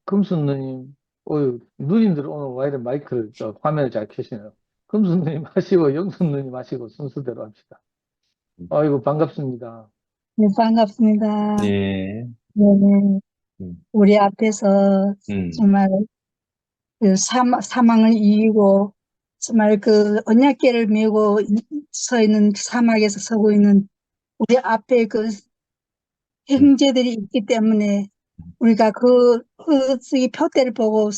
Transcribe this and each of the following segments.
금수 누님, 누님들 오늘 와 이래 마이크를, 화면을 잘 켜시네요. 금수 누님 하시고, 영수 누님 하시고, 순서대로 합시다. 아이고, 반갑습니다. 네, 반갑습니다. 네. 네, 네. 음, 우리 앞에서 음, 정말 그 사망을 이기고 정말 그 언약궤를 메고 서 있는 사막에서 서고 있는 우리 앞에 그 음, 형제들이 있기 때문에 우리가 이 표대를 보고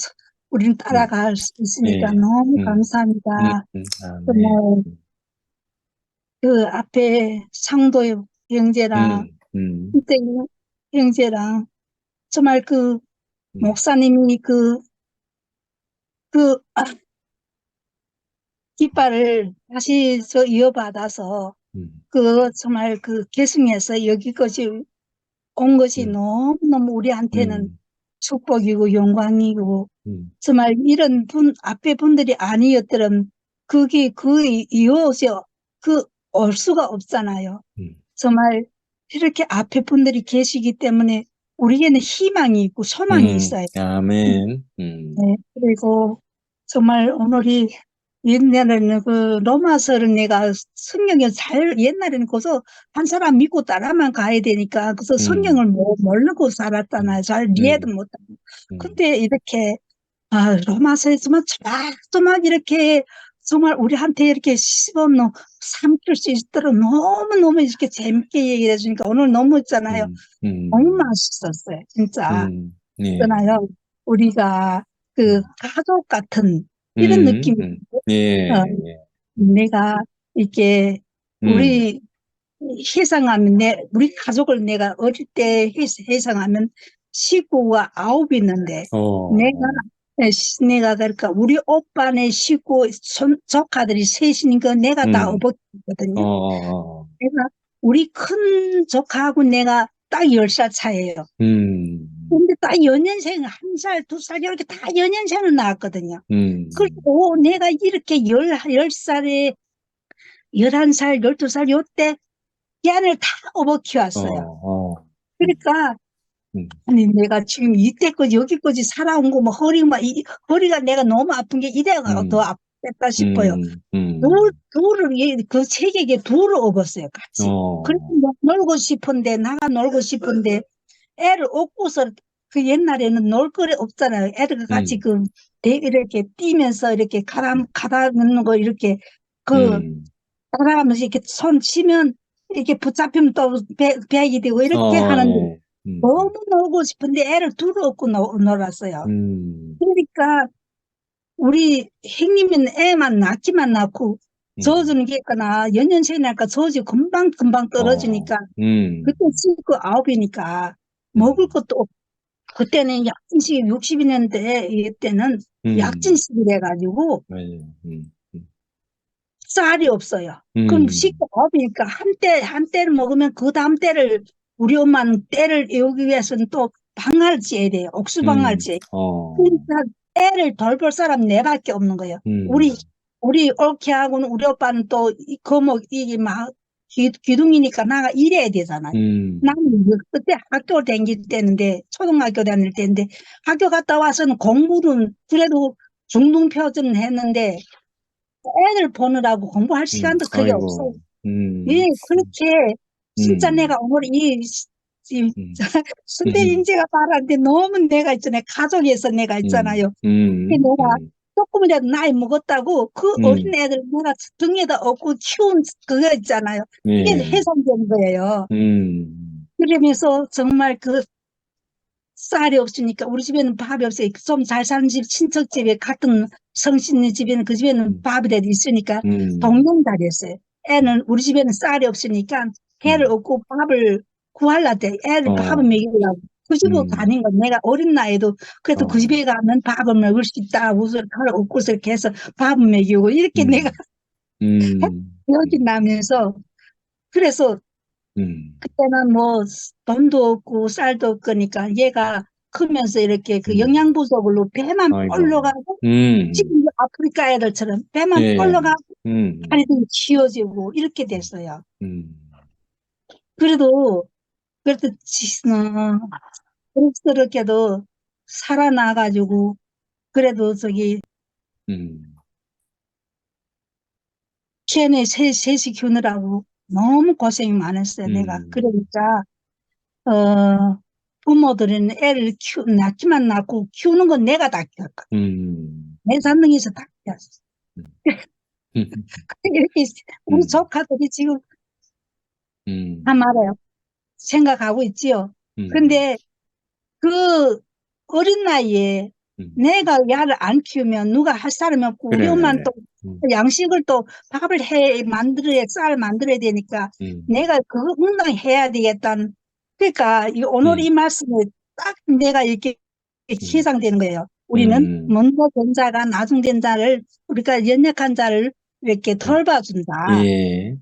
우리는 음, 따라갈 수 있으니까 예, 너무 음, 감사합니다. 아멘. 정말 그 앞에 상도 형제랑 음, 음, 희생 형제랑 정말 그 음, 목사님이 그 깃발을 다시 이어받아서 음, 정말 계승해서 여기까지 온 것이 음, 너무너무 우리한테는 음, 축복이고 영광이고 음, 정말 이런 앞에 분들이 아니었더면 그게 이어서 올 수가 없잖아요. 음, 정말 이렇게 앞에 분들이 계시기 때문에 우리에는 희망이 있고 소망이 있어요. 아멘. 네, 그리고 정말 오늘이 옛날에는 로마서를 내가 성경을 옛날에는 그래서 한 사람 믿고 따라만 가야 되니까 그래서 성경을 음, 모르고 살았잖아요. 음, 잘 이해도 음, 못하고. 음, 근데 이렇게, 로마서에서만 쫙쫙 이렇게 정말 우리한테 이렇게 씹어넣어 삼킬 수 있도록 너무너무 이렇게 재밌게 얘기해 주니까 오늘 너무 있잖아요. 너무 음, 맛있었어요. 진짜. 예, 있잖아요. 우리가 음, 가족 같은 이런 음, 느낌이, 음, 어, 예, 예, 내가 이렇게 음, 우리 회상하면 우리 가족을 내가 어릴 때 회상하면 식구가 9 있는데 내가 어, 내가 그러니까 우리 오빠네 식구 조카들이 셋이니까 내가 다 음, 어버이거든요. 어, 내가 우리 큰 조카하고 내가 딱 10살 차이예요. 음, 근데 딱 연년생 1살, 2살 이렇게 다 연년생을 낳았거든요. 음, 그리고 내가 이렇게 10살에 11살, 12살 요때 걔를 다 업어 어, 키웠어요. 어, 그러니까 음, 아니 내가 지금 이때까지 여기까지 살아온 거 뭐 허리가 내가 너무 아픈 게 이래가 더 음, 아팠다 싶어요. 음, 음, 그 책에게 둘을 업었어요, 같이. 그래서 어, 뭐 놀고 싶은데 나가 놀고 싶은데 애를 업고서 옛날에는 놀 거리 없잖아요. 애들 같이 음, 이렇게 뛰면서 이렇게 가다 놓는 거 이렇게 그 음, 따라가면서 이렇게 손 치면 이렇게 붙잡히면 또 배기 되고 이렇게 하는데 예, 너무 놀고 싶은데 애를 둘을 업고 놀았어요. 음, 그러니까 우리 형님은 애만 낳기만 낳고 음, 저주는 게 있거나 연년생이니까 저주 금방 어, 떨어지니까 그때 음, 씻고 9이니까 먹을 음, 것도 그때는 약진식이 60년대 이때는 음, 약진식이래 가지고 맞아요. 쌀이 없어요. 그럼 음, 식구 없으니까 한 때를 먹으면 그 다음 때를 우리 엄마는 때를 외우기 위해서는 또 방아를 찌야 돼요. 옥수방아를 찌. 어, 그러니까 애를 돌볼 사람 내밖에 없는 거예요. 음, 우리 올케 하고는 우리 오빠는 또 거목 이게 막 기둥이니까 나가 일해야 되잖아요. 음, 나는 그때 학교 다닐 때인데 초등학교 다닐 때인데 학교 갔다 와서는 공부는 그래도 중등표준은 했는데 애들 보느라고 공부할 시간도 그게 없어요. 아이고, 예, 그렇게 진짜 내가 음, 오늘 이 음, 순대 인재가 말하는데 너무 내가 있잖아요. 가족에서 내가 있잖아요. 근데 내가 조금이라도 나이 먹었다고 그 어린 음, 애들 내가 등에다 업고 키운 그거 있잖아요. 이게 예, 훼손된 거예요. 음, 그러면서 정말 쌀이 없으니까 우리 집에는 밥이 없어요. 좀 잘 사는 집 친척 집에 같은 성씨네 집에는 그 집에는 음, 밥이라도 있으니까 음, 동명다리였어요. 애는 우리 집에는 쌀이 없으니까 애를 음, 얻고 밥을 구하려고 돼. 애를 밥을 어, 먹이려고. 그 집으로 음, 가는 거 내가 어린 나이에도 그래도 그 어, 집에 가면 밥을 먹을 수 있다. 우선 밥을 얻고서 이렇게 해서 밥을 먹이고 이렇게 내가 음, 음, 여기 나면서 그래서 음, 그때는 뭐 돈도 없고 쌀도 없으니까 얘가 크면서 이렇게 영양 음, 부족으로 배만 뻘러 아이고, 가고 지금 아프리카 애들처럼 배만 예, 뻘러 가고 음, 다리도 치워지고 이렇게 됐어요. 음, 그래도 그래도 그렇게도 살아나가지고, 그래도 저기, 음, 걔네 셋이 키우느라고 너무 고생이 많았어요, 내가. 음, 그러니까, 부모들은 애를 낳기만 낳고 키우는 건 내가 다 키웠거든. 음, 내 산능에서 다 키웠어. 음, 이렇게 우리 음, 조카들이 지금 다 음, 말해요. 생각하고 있지요. 음, 근데 그 어린 나이에 음. 내가 야를 안 키우면 누가 할 사람이 없고 우리 엄마는 그래. 또 양식을 또 밥을 만들어야 쌀 만들어야 되니까 음, 내가 그거 응당해야 되겠다는 그러니까 오늘 이 음, 말씀에 딱 내가 이렇게 음, 해당되는 거예요. 우리는 음, 먼저 된 자가 나중 된 자를 우리가 연약한 자를 이렇게 음. 돌봐준다. 예,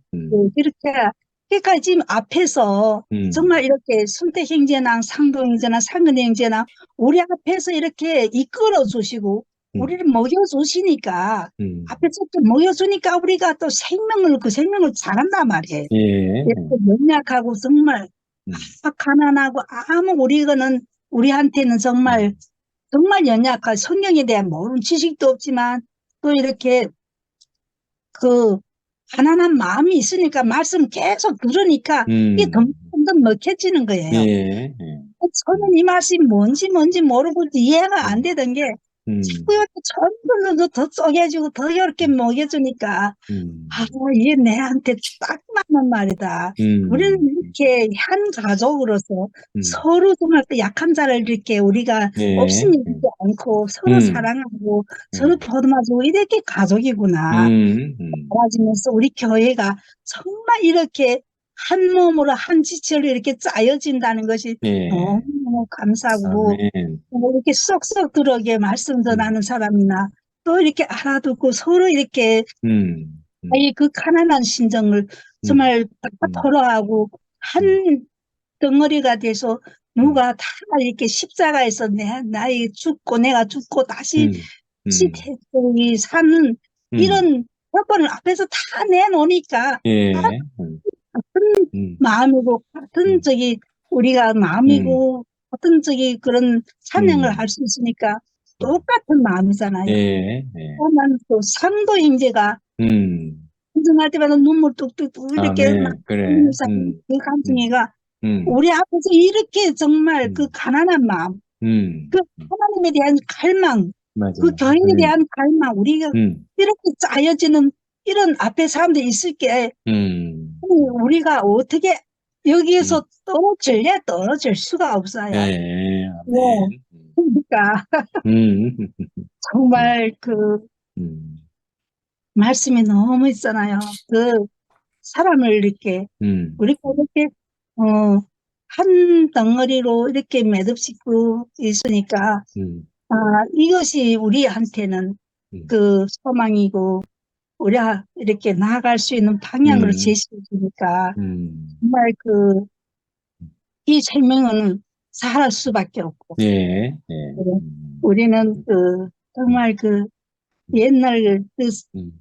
그렇게 그러니까 지금 앞에서 정말 이렇게 순택행제나 상도행제나 상근행제나 우리 앞에서 이렇게 이끌어 주시고 음, 우리를 먹여주시니까 음. 앞에서 또 먹여주니까 우리가 또 그 생명을 잘한단 말이에요. 예, 이렇게 연약하고 정말 음, 가난하고 아무 우리한테는 정말 음, 정말 연약한 성경에 대한 모르는 지식도 없지만 또 이렇게 그 가난한 마음이 있으니까 말씀 계속 들으니까 이게 음, 점점 먹혀지는 거예요. 예, 예, 저는 이 말씀이 뭔지 모르고 이해가 안 음, 되던 게 음, 자꾸 이렇게 점점 더 쪼개지고 더 이렇게 먹여주니까 아, 음, 이게 내한테 딱 맞는 말이다. 우리는 음, 이렇게 한 가족으로서 음, 서로 정말 또 약한 자를 이렇게 우리가 예, 없으면 있지 않고 서로 음, 사랑하고 서로 예, 보듬어주고 이렇게 가족이구나. 달라지면서 우리 교회가 정말 이렇게 한 몸으로 한 지체로 이렇게 짜여진다는 것이 예, 너무너무 감사하고 아멘, 이렇게 쏙쏙 들어오게 말씀 음, 전하는 사람이나 또 이렇게 알아듣고 서로 이렇게 음, 음, 아이 그 가난한 심정을 음, 정말 딱 음, 토로하고 한 음, 덩어리가 돼서 음, 누가 다 이렇게 십자가에서 내가 죽고 다시 음, 음, 이 사는 음, 이런 여건을 앞에서 다 내놓으니까 예, 같은 음, 마음이고 같은 음, 저기 우리가 음, 마음이고 같은 저기 그런 찬양을 할 수 있으니까 똑같은 마음이잖아요. 예, 예, 나는 또 상도 형제가 음, 인정할 때마다 눈물 뚝뚝뚝 이렇게 막 아멘, 그래, 흘리면서 그 감정이가 음, 우리 앞에서 이렇게 정말 그 음, 가난한 마음, 그 음. 하나님에 대한 갈망, 그 맞아요. 교회에 대한 갈망, 우리가 음, 이렇게 짜여지는 이런 앞에 사람들이 있을 게 음, 우리가 어떻게 음. 여기에서 떨어질 수가 없어요. 예, 네. 아멘. 그러니까 음, 음, 정말 그 음, 말씀이 너무 있잖아요. 그 사람을 이렇게 음, 우리가 이렇게 한 덩어리로 이렇게 매듭짓고 있으니까 이것이 우리한테는 음, 그 소망이고 우리가 이렇게 나아갈 수 있는 방향으로 음, 제시해 주니까 음. 정말 그 이 생명은 살할 수밖에 없고 예, 예, 그 우리는 그 음, 정말 그 옛날 음,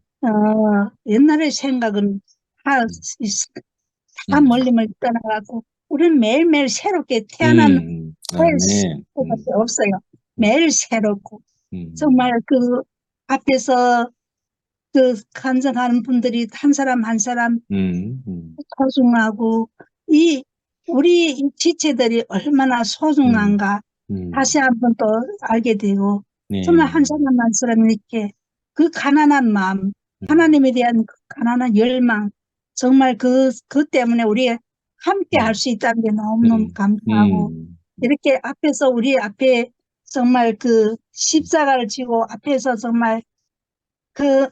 옛날의 생각은 다, 다 음, 멀리멀리 떠나가고 우리는 매일매일 새롭게 태어난 후의 아멘. 수밖에 없어요. 매일 새롭고 정말 음, 그 앞에서 그 간증하는 분들이 한 사람 한 사람 음, 음, 소중하고 우리 이 지체들이 얼마나 음, 소중한가 다시 한번 또 알게 되고 정말 한 예, 사람 한 사람 이렇게 그 가난한 마음 음, 하나님에 대한 그 가난한 열망 정말 그 때문에 우리 함께 할 음, 수 있다는 게 너무너무 음, 감사하고 음, 이렇게 앞에서 우리 앞에 정말 그 십자가를 지고 앞에서 정말 그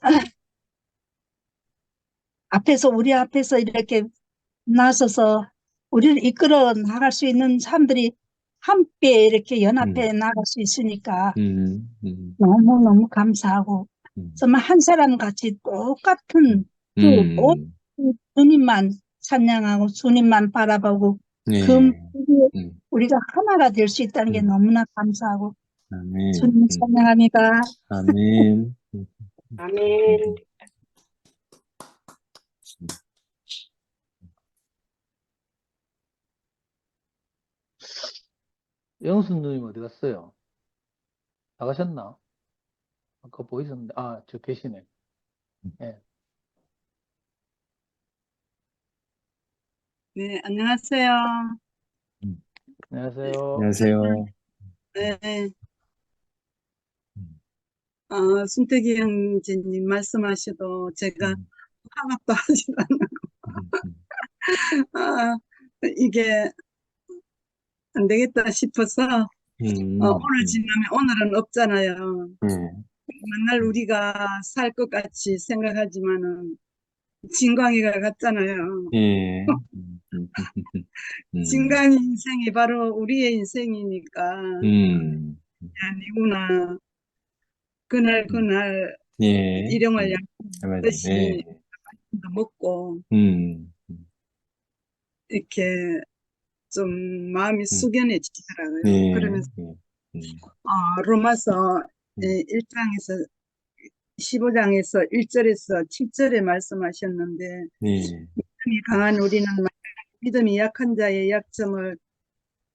앞에서 우리 앞에서 이렇게 나서서 우리를 이끌어 나갈 수 있는 사람들이 함께 이렇게 음, 연합해 나갈 수 있으니까 음, 너무너무 감사하고 음, 정말 한 사람 같이 똑같은 그 음, 주님만 찬양하고 주님만 바라보고 그 예, 우리가 하나가 될 수 있다는 게 음, 너무나 감사하고 아멘. 주님 찬양합니다. 아멘. 아멘. 영순 누님 어디 갔어요? 나가셨나? 아까 보이셨는데, 저 계시네. 예. 네, 안녕하세요. 음, 안녕하세요. 안녕하세요. 네, 음, 순택이 형제님 말씀하셔도 제가 음, 화갑도 하지도 음, 음, 않아. 이게 안 되겠다 싶어서, 음, 오늘 지나면 오늘은 없잖아요. 네, 맨날 우리가 살 것 같이 생각하지만은, 진광이가 같잖아요. 예, 음, 진광이 인생이 바로 우리의 인생이니까, 음, 아니구나. 그날, 음, 그날, 예, 일용할 양식 맞아요. 예, 듯이 먹고, 음, 이렇게 좀 마음이 음, 숙연해지더라고요. 예, 그러면서 예, 로마서 음, 1장에서 15장에서 1절에서 7절에 말씀하셨는데, 예, 믿음이 강한 우리는 믿음이 약한 자의 약점을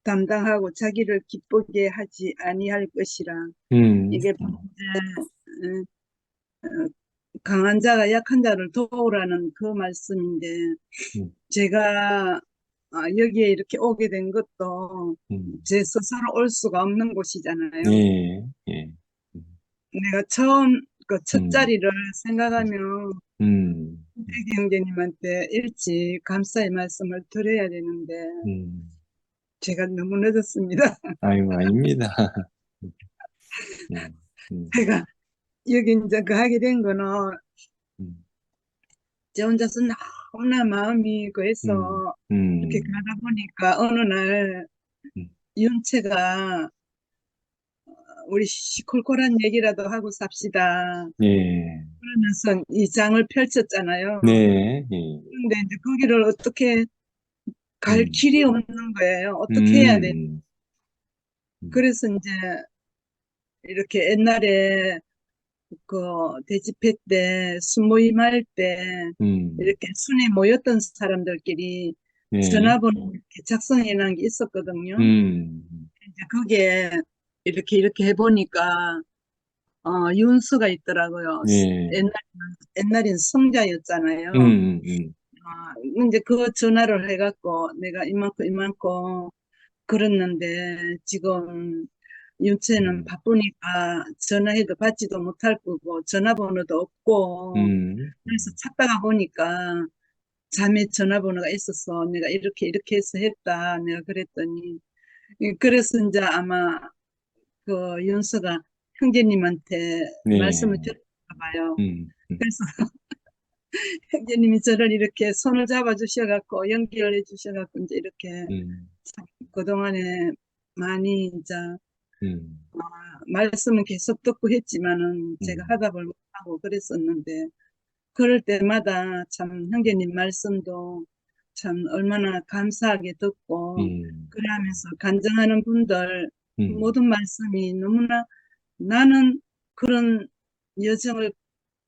담당하고 자기를 기쁘게 하지 아니할 것이라. 음, 이게 이제 강한 자가 약한 자를 도우라는 그 말씀인데, 음, 제가 여기에 이렇게 오게 된 것도 음, 제 스스로 올 수가 없는 곳이잖아요. 예, 예, 내가 처음 그 첫 음, 자리를 생각하면 음, 태기 형제님한테 일찍 감사의 말씀을 드려야 되는데 음, 제가 너무 늦었습니다. 아이고, 아닙니다. 음, 음, 제가 여기 이제 그 하게 된 거는 음, 제 혼자서 너무나 마음이 음, 그래서 이렇게 음, 가다 보니까 어느 날 음, 윤채가 우리 시콜콜한 얘기라도 하고 삽시다. 예, 그러면서 이 장을 펼쳤잖아요. 네, 예, 근데 이제 거기를 어떻게 갈 음, 길이 없는 거예요. 어떻게 해야 돼? 음, 음, 그래서 이제 이렇게 옛날에 그 대집회 때 순모임할 때 음, 이렇게 순회 모였던 사람들끼리 예, 전화번호 이렇게 작성해 놓은 게 있었거든요. 음, 이제 그게 이렇게 해보니까 윤수가 있더라고요. 예, 옛날엔 성자였잖아요. 음, 음, 이제 그 전화를 해갖고 내가 이만큼 그랬는데 지금 윤채는 음, 바쁘니까 전화해도 받지도 못할 거고 전화번호도 없고 음, 그래서 찾다가 보니까 자매 전화번호가 있어서 내가 이렇게 해서 했다 내가 그랬더니 그래서 이제 아마 그 윤서가 형제님한테 네, 말씀을 드렸나 봐요. 음, 음, 그래서 형제님이 저를 이렇게 손을 잡아 주셔갖고 연결해 주셔갖고 이제 이렇게 음, 참 그동안에 많이 이제 음, 말씀은 계속 듣고 했지만은 제가 음, 하답을 못하고 그랬었는데 그럴 때마다 참 형제님 말씀도 참 얼마나 감사하게 듣고 음, 그러면서 간증하는 분들 음, 모든 말씀이 너무나 나는 그런 여정을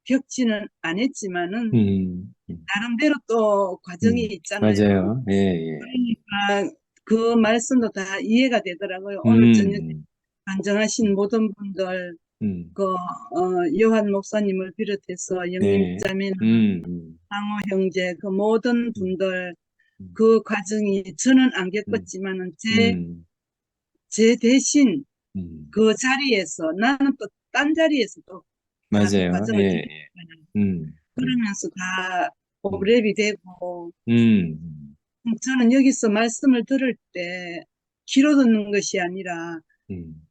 겪지는 않았지만은 나름대로 또 과정이 있잖아요. 맞아요. 예, 예, 그러니까 그 말씀도 다 이해가 되더라고요. 오늘 저녁에 음, 간증하신 모든 분들 음, 그 요한 목사님을 비롯해서 영님 네, 자매나 음, 상호 형제 그 모든 음, 분들 음, 그 과정이 저는 안 음, 겪었지만은 음, 제 대신 음, 그 자리에서 나는 또 딴 자리에서 또 다 그 맞아요. 예, 과정을 예, 겪었잖아요. 음, 음, 그러면서 다 음, 오랩이 되고 음, 저는 여기서 말씀을 들을 때 귀로 듣는 것이 아니라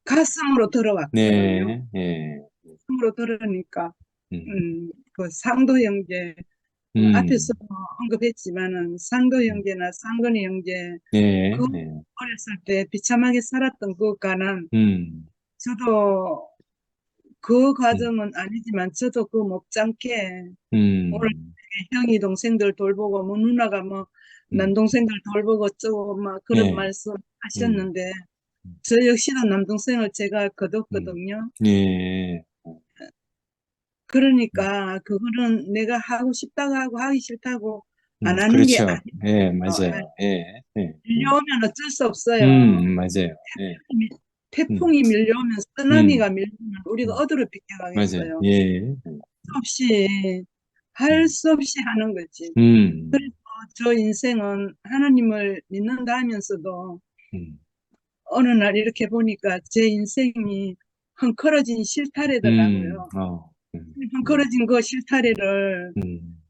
가슴으로 들어왔거든요. 네, 예, 가슴으로 들으니까 음, 그 상도 형제 앞에서 음, 언급했지만은 상도 음, 형제나 상근이 형제 그 예, 예, 어렸을 때 비참하게 살았던 그 가난 음, 저도 그 음, 과정은 아니지만 저도 그 못지않게 오늘 음, 형이 동생들 돌보고 뭐 누나가 뭐 음, 남동생들 돌보고 어쩌고 막 그런 예, 말씀 음, 하셨는데 저 역시도 남동생을 제가 음, 거뒀거든요. 예, 그러니까 그거는 내가 하고 싶다고 하고 하기 싫다고 안 하는 게 그렇죠. 예, 아니에요. 맞아요. 예, 예, 밀려오면 어쩔 수 없어요. 맞아요. 예, 음, 태풍이 밀려오면, 음, 쓰나미가 밀려오면 우리가 음. 어디로 맞아요. 비켜가겠어요? 예. 없이, 할 음, 수 없이 하는 거지. 음, 그래서 저 인생은 하나님을 믿는다 하면서도 음, 어느 날 이렇게 보니까 제 인생이 헝클어진 실타래더라고요. 헝클어진 그 실타래를 음,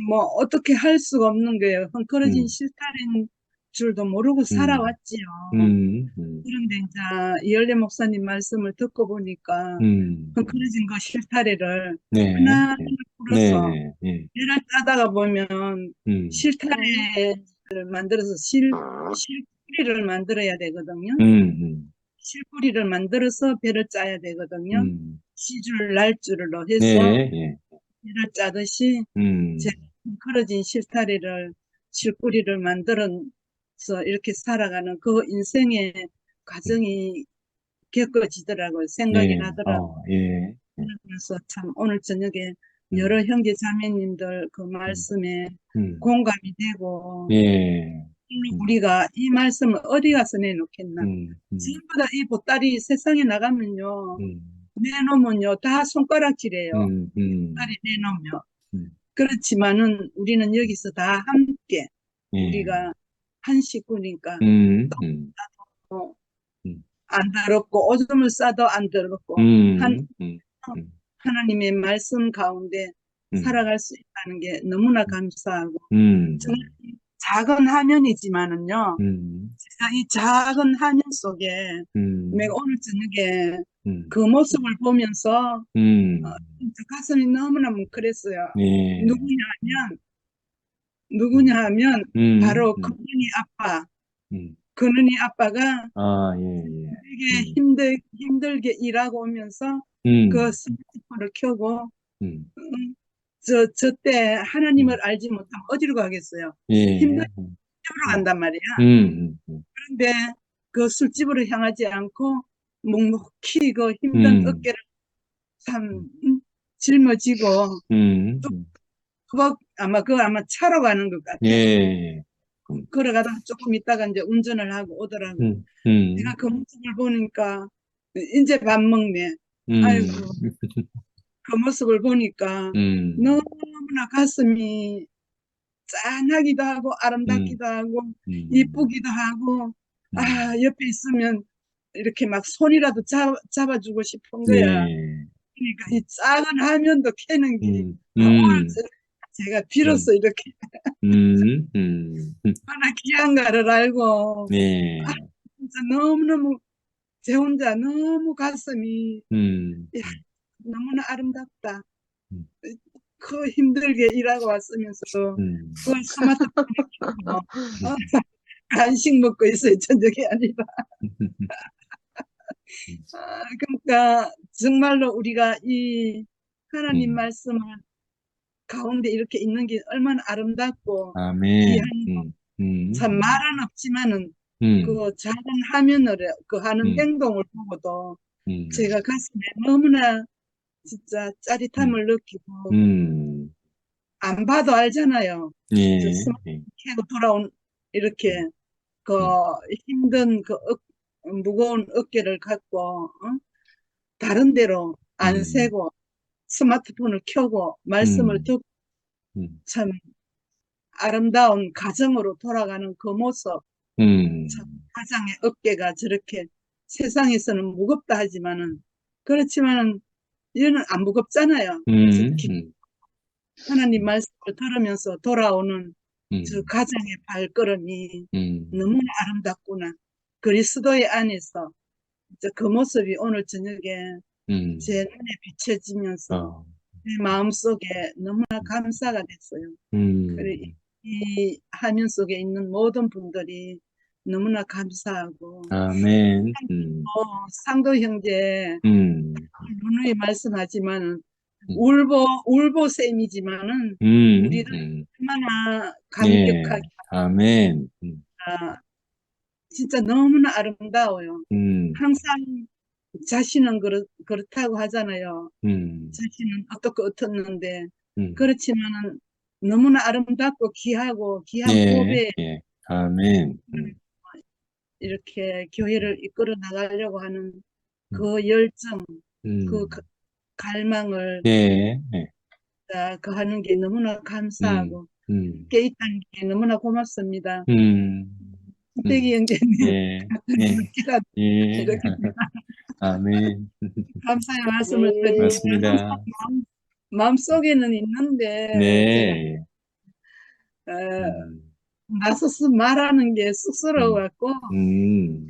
뭐 어떻게 할 수가 없는 거예요. 헝클어진 음, 실타래인 줄도 모르고 음, 살아왔지요. 음, 음, 그런데 이제 이열래 목사님 말씀을 듣고 보니까 음. 헝클어진 그 실타래를 네, 하나하나 네, 네, 풀어서 네, 네. 배를 짜다가 보면 음, 실타래를 만들어서 실뿌리를 만들어야 되거든요. 음, 실뿌리를 만들어서 배를 짜야 되거든요. 음. 시줄 날줄로 해서 네, 예. 배를 짜듯이 제 음, 뭉클어진 실타래를 실뿌리를 만들어서 이렇게 살아가는 그 인생의 음. 과정이 겪어지더라고요. 생각이 네, 나더라고요. 예. 그래서 참 오늘 저녁에 음, 여러 형제 자매님들 그 음, 말씀에 음. 공감이 되고, 예. 음, 우리가 이 말씀을 어디 가서 내놓겠나. 음, 전부 다 이 보따리 세상에 나가면요, 음, 내놓으면요, 다 손가락질해요. 음, 보따리 내놓으면. 음. 그렇지만은 우리는 여기서 다 함께, 예. 우리가 한 식구니까, 음, 음, 또 음, 안 더럽고, 오줌을 싸도 안 더럽고, 음, 음, 음, 하나님의 말씀 가운데 음, 살아갈 수 있다는 게 너무나 감사하고, 정말 음, 작은 화면이지만은요, 음, 제가 이 작은 화면 속에 내가 음, 오늘 저녁에 음, 그 모습을 보면서 음. 진짜 가슴이 너무나 뭉클했어요. 예. 누구냐 하면, 음, 바로 음, 근은이 아빠, 음. 근은이 아빠가 아, 예, 예. 되게 음, 힘들게 일하고 오면서 그 음, 스마트폰을 켜고, 음. 저 때 하나님을 음. 알지 못하면 어디로 가겠어요? 힘든 예. 집으로 음, 간단 말이야. 음, 근데 그 술집으로 향하지 않고 묵묵히 그 힘든 음, 어깨를 참 음, 짊어지고, 음, 또 아마 차로 가는 것 예, 같아. 예. 음, 걸어가다가 조금 있다가 이제 운전을 하고 오더라고. 음, 내가 음, 그 모습을 보니까 이제 밥 먹네. 음, 아이고, 그 모습을 보니까 음, 너무나 가슴이 짠하기도 하고 음, 아름답기도 하고 음, 이쁘기도 하고, 음. 옆에 있으면 이렇게 막 손이라도 잡아주고 싶은 거야. 네, 그러니까 이 작은 화면도 켜는 게 음, 오늘 음, 제가 음, 비로소 이렇게 하나 귀한 거를 알고, 아, 네, 진짜 너무너무 제 혼자 너무 가슴이, 음, 야, 너무나 아름답다. 음, 그 힘들게 일하고 왔으면서도 음, 그걸 스마트폰에 켜고 간식 먹고 있어요. 저녁이 아니라. 그러니까 정말로 우리가 이 하나님 음. 말씀을 가운데 이렇게 있는 게 얼마나 아름답고 귀한, 아멘. 참 말은 없지만은 음, 그 작은 화면으로 그 하는 음, 행동을 보고도 음, 제가 가슴에 너무나 진짜 음, 짜릿함을 느끼고, 음. 안 봐도 알잖아요. 저 예, 스마트 예. 켜고 돌아온 이렇게 음, 그 음, 힘든 무거운 어깨를 갖고, 다른 데로 안 음, 세고 스마트폰을 켜고 말씀을 음, 듣고 음, 참 아름다운 가정으로 돌아가는 그 모습, 참 음, 가장의 어깨가 저렇게 세상에서는 무겁다 하지만은, 그렇지만은 얘는 안 무겁잖아요. 저 음, 하나님 말씀을 들으면서 돌아오는 저 음, 가정의 발걸음이 음, 너무나 아름답구나. 그리스도의 안에서 이제 그 모습이 오늘 저녁에 제 음, 눈에 비춰지면서 어, 내 마음속에 너무나 감사가 됐어요. 그래, 음, 이 화면 속에 있는 모든 분들이 너무나 감사하고, 아멘. 상도 형제 음, 누누이 말씀하지만은 음, 울보셈이지만은 우리들 음. 얼마나 예, 감격하게, 아멘. 진짜 너무나 아름다워요. 음, 항상 자신은 그렇다고 하잖아요. 음, 자신은 어떻고 어떻는데, 음. 그렇지만은 너무나 아름답고 귀하고 귀한 예, 고백, 예, 아멘. 이렇게 교회를 이끌어 나가려고 하는 음, 그 열정, 그 음, 갈망을 예, 예, 하는 게 너무나 음, 감사하고 음, 함께 있다는 게 너무나 고맙습니다. 음, 태기 형제님, 예, 예, 늦게라도 예, 이렇게 아멘. 감사의 말씀을 드리고 항상 맞습니다. 마음속에는 있는데 제가 네, 어, 음, 나서서 말하는 게 쑥스러워 음, 갖고 음,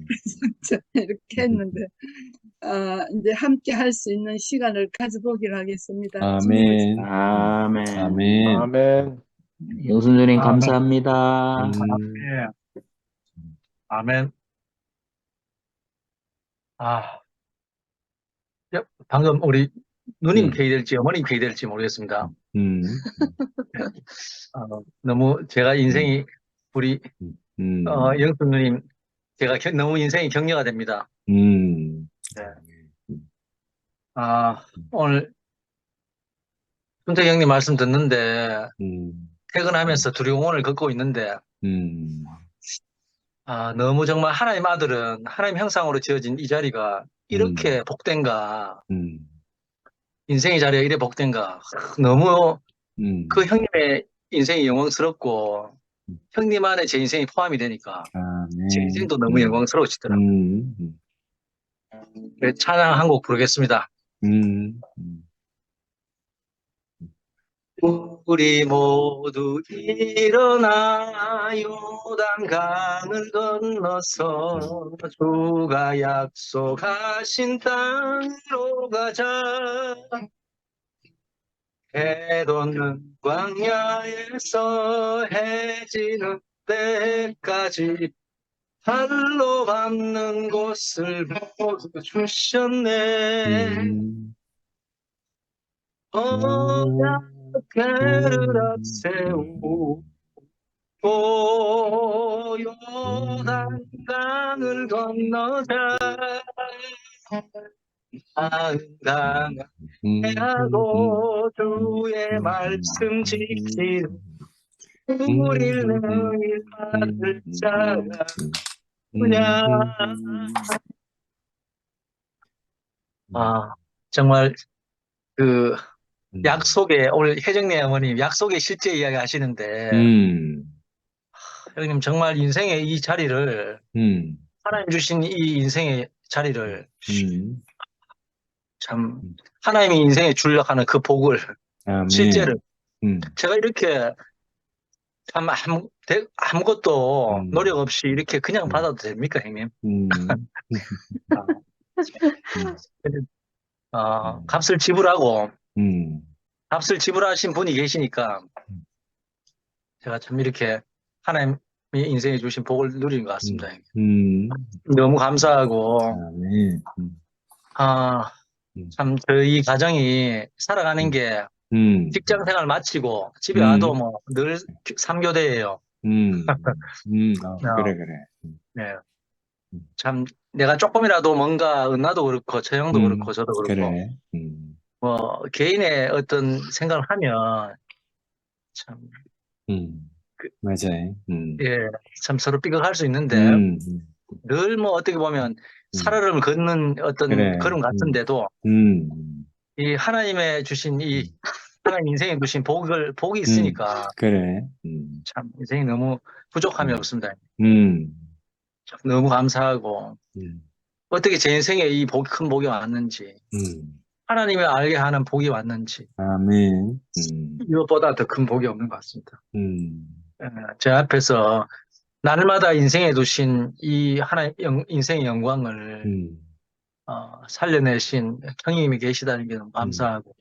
이렇게 했는데 이제 함께 할 수 있는 시간을 가져보기로 하겠습니다. 주님을 아멘, 아멘. 아멘, 아멘. 영순주님 아멘. 감사합니다. 음, 예. 아멘. 아, 방금 우리 누님 음, 회의 될지 어머님 회의 될지 모르겠습니다. 음, 예. 너무 제가 음, 인생이 우리 음, 영순 누님 제가 너무 인생이 격려가 됩니다. 음, 네. 음, 오늘 순택 형님 말씀 듣는데 음, 퇴근하면서 두려움을 걷고 있는데 음, 너무 정말 하나님 아들은 하나님 형상으로 지어진 이 자리가 음, 이렇게 복된가 음, 인생의 자리가 이래 복된가 너무 그 음, 형님의 인생이 영광스럽고 형님 안에 제 인생이 포함이 되니까 제 아멘, 인생도 너무 영광스러우시더라고요. 음, 그래서 찬양 한 곡 부르겠습니다. 음, 우리 모두 일어나 요단강을 건너서 주가 약속하신 땅으로 가자. 해 돋는 광야에서 해 지는 때까지 발로 밟는 곳을 보여주셨네. 음, 언약궤를 앞세우고 요단강을 건너자. 강하고 주의 말씀 지키는 우릴 너희 받을 자가 누구냐. 정말 그 약속에 오늘 혜정네 어머님 약속의 실제 이야기 하시는데 형님 정말 인생의 이 자리를 하나님 주신 이 인생의 자리를 참 하나님이 인생에 주려고 하는 그 복을 실제를 아멘, 제가 이렇게 참 아무것도 노력 없이 이렇게 그냥 받아도 됩니까, 형님? 값을 지불하고 값을 지불하신 분이 계시니까 제가 참 이렇게 하나님이 인생에 주신 복을 누리는 것 같습니다, 형님. 너무 감사하고 아멘, 참 저희 가정이 살아가는 게 직장 생활 마치고 집에 와도 뭐 늘 3교대예요. 그래, 그래. 네. 참 내가 조금이라도 뭔가 은나도 그렇고 저 형도 그렇고 저도 그렇고 그래. 뭐 개인의 어떤 생각을 하면 참 맞아요. 예, 참 서로 삐걱할 수 있는데 음, 늘 뭐 어떻게 보면 살얼음을 걷는 어떤 그래. 걸음 같은데도 음, 이 하나님의 주신 이 하나님 인생에 주신 복이 있으니까 그래. 참 인생이 너무 부족함이 없습니다. 음, 참 너무 감사하고 어떻게 제 인생에 이 큰 복이 왔는지 하나님이 알게 하는 복이 왔는지 아멘. 이것보다 더 큰 복이 없는 것 같습니다. 음, 제 앞에서 날마다 인생에 두신 이 하나님 인생의 영광을 살려내신 형님이 계시다는 게 너무 감사하고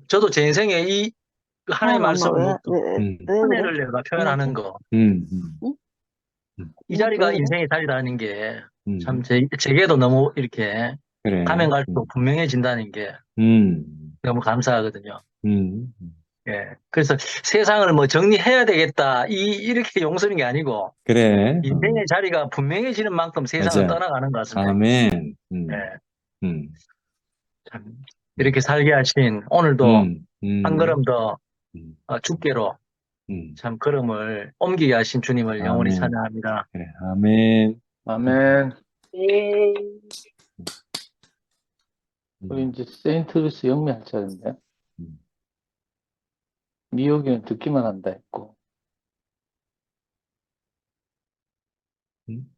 저도 제 인생에 이 하나님 엄마 말씀을 왜 묵고 그래? 은혜를 내가 표현하는 거, 음, 이 엄마 자리가 왜 그래? 인생의 자리라는 게 참 제게도 너무 이렇게 그래. 가면 갈수록 분명해진다는 게 너무 감사하거든요. 예. 그래서 세상을 뭐 정리해야 되겠다, 이렇게 용서하는 게 아니고, 그래. 인생의 자리가 분명해지는 만큼 세상은 맞아. 떠나가는 것 같습니다. 아멘. 예. 음, 참, 이렇게 살게 하신 오늘도 음, 한 걸음 더 음, 주께로 참 걸음을 옮기게 하신 주님을 영원히 아멘. 찬양합니다. 그래, 아멘. 아멘. 네. 우리 이제 세인트 루이스 영매 할 차례인데, 음. 미호기는 듣기만 한다 했고, 음.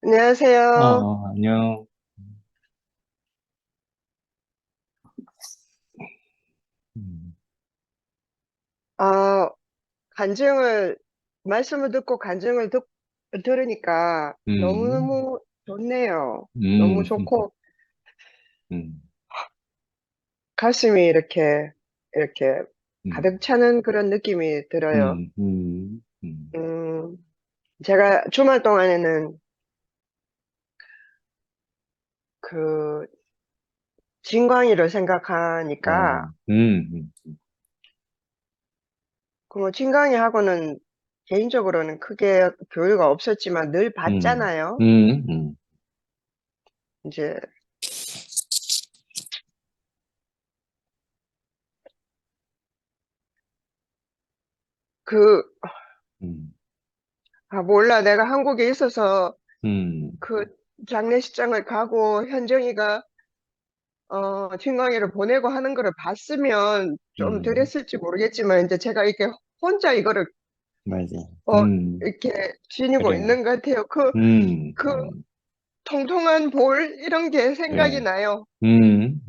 안녕하세요. 안녕. 음. 아, 말씀을 듣고 들으니까 음. 너무너무 좋네요. 너무 음. 좋고, 음. 가슴이 이렇게 음. 가득 차는 그런 느낌이 들어요. 음. 음. 음. 음, 제가 주말 동안에는 그, 진광이를 생각하니까, 뭐 진광이하고는 개인적으로는 크게 교류가 없었지만 늘 봤잖아요. 음. 이제, 그, 음. 몰라. 내가 한국에 있어서 음. 그 장례식장을 가고 현정이가 진광이를 보내고 하는 거를 봤으면 좀 덜 음. 했을지 모르겠지만 이제 제가 이렇게 혼자 이거를 맞아. 어 이렇게 지니고 그래. 있는 것 같아요. 그 통통한 볼 이런 게 생각이 그래. 나요. 음.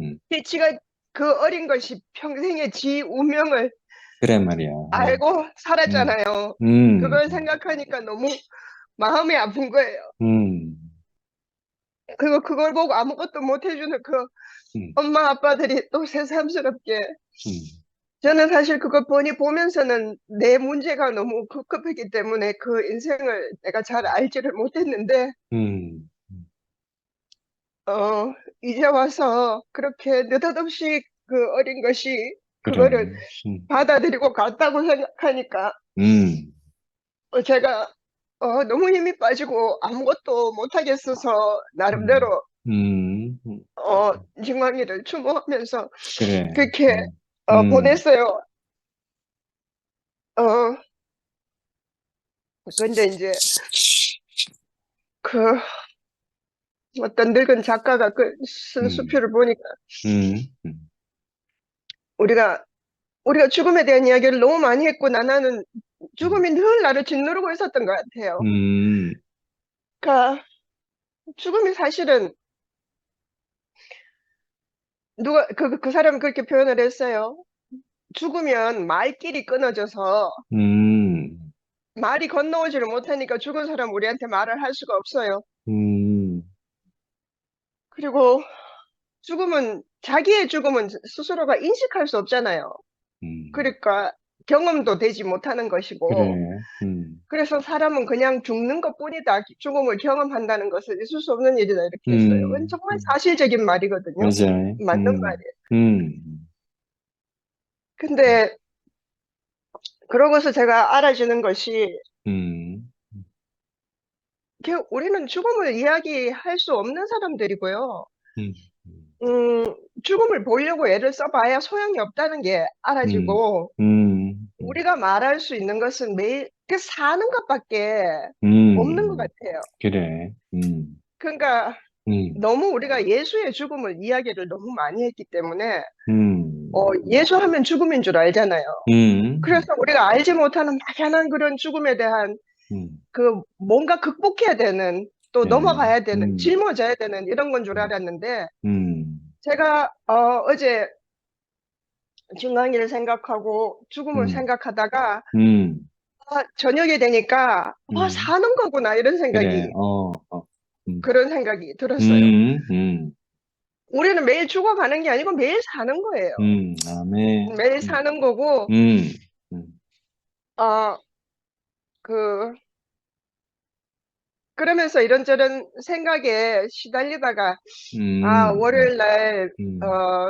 지가 그 어린 것이 평생의 지 운명을 그래 말이야. 알고 음. 살았잖아요. 음. 그걸 생각하니까 너무 마음이 아픈 거예요. 음. 그리고 그걸 보고 아무것도 못 해주는 그 음. 엄마 아빠들이 또 새삼스럽게 음. 저는 사실 그걸 보면서는 내 문제가 너무 급급했기 때문에 그 인생을 내가 잘 알지를 못했는데 음. 어 이제 와서 그렇게 느닷없이 그 어린 것이 그래. 그거를 음. 받아들이고 갔다고 생각하니까 음. 제가 너무 힘이 빠지고 아무것도 못하겠어서 음. 나름대로 음. 진광이를 추모하면서 그래. 그렇게 보냈어요. 어, 근데 이제 그 어떤 늙은 작가가 쓴 음. 수표를 보니까 음. 우리가 죽음에 대한 이야기를 너무 많이 했구나. 나는 죽음이 늘 나를 짓누르고 있었던 것 같아요. 음. 그러니까 죽음이 사실은 누가 그 사람은 그렇게 표현을 했어요. 죽으면 말길이 끊어져서 음. 말이 건너오지를 못하니까 죽은 사람 우리한테 말을 할 수가 없어요. 음. 그리고 자기의 죽음은 스스로가 인식할 수 없잖아요. 음. 그러니까 경험도 되지 못하는 것이고, 그래. 그래서 사람은 그냥 죽는 것뿐이다. 죽음을 경험한다는 것을 있을 수 없는 일이다. 이렇게 했어요. 그건 정말 사실적인 말이거든요. 맞아. 맞는 말이에요. 음. 근데 그러고서 제가 알아주는 것이 음. 우리는 죽음을 이야기할 수 없는 사람들이고요. 음. 죽음을 보려고 애를 써봐야 소용이 없다는 게 음. 알아지고, 음. 우리가 말할 수 있는 것은 매일 사는 것밖에 없는 것 음. 같아요. 그래. 그러니까 음. 너무 우리가 예수의 죽음을 이야기를 너무 많이 했기 때문에 음. 예수하면 죽음인 줄 알잖아요. 음. 그래서 우리가 알지 못하는 막연한 그런 죽음에 대한 뭔가 극복해야 되는 또 네. 넘어가야 되는 짊어져야 되는 이런 건 줄 알았는데 음. 제가 어제 중간일을 생각하고 죽음을 음. 생각하다가 음. 저녁이 되니까 음. 사는 거구나 이런 그래. 음. 그런 생각이 들었어요. 음. 음. 우리는 매일 죽어가는 게 아니고 매일 사는 거예요. 아멘. 매일 사는 거고, 음. 음. 어, 그, 그러면서 이런저런 생각에 시달리다가, 월요일 날, 음.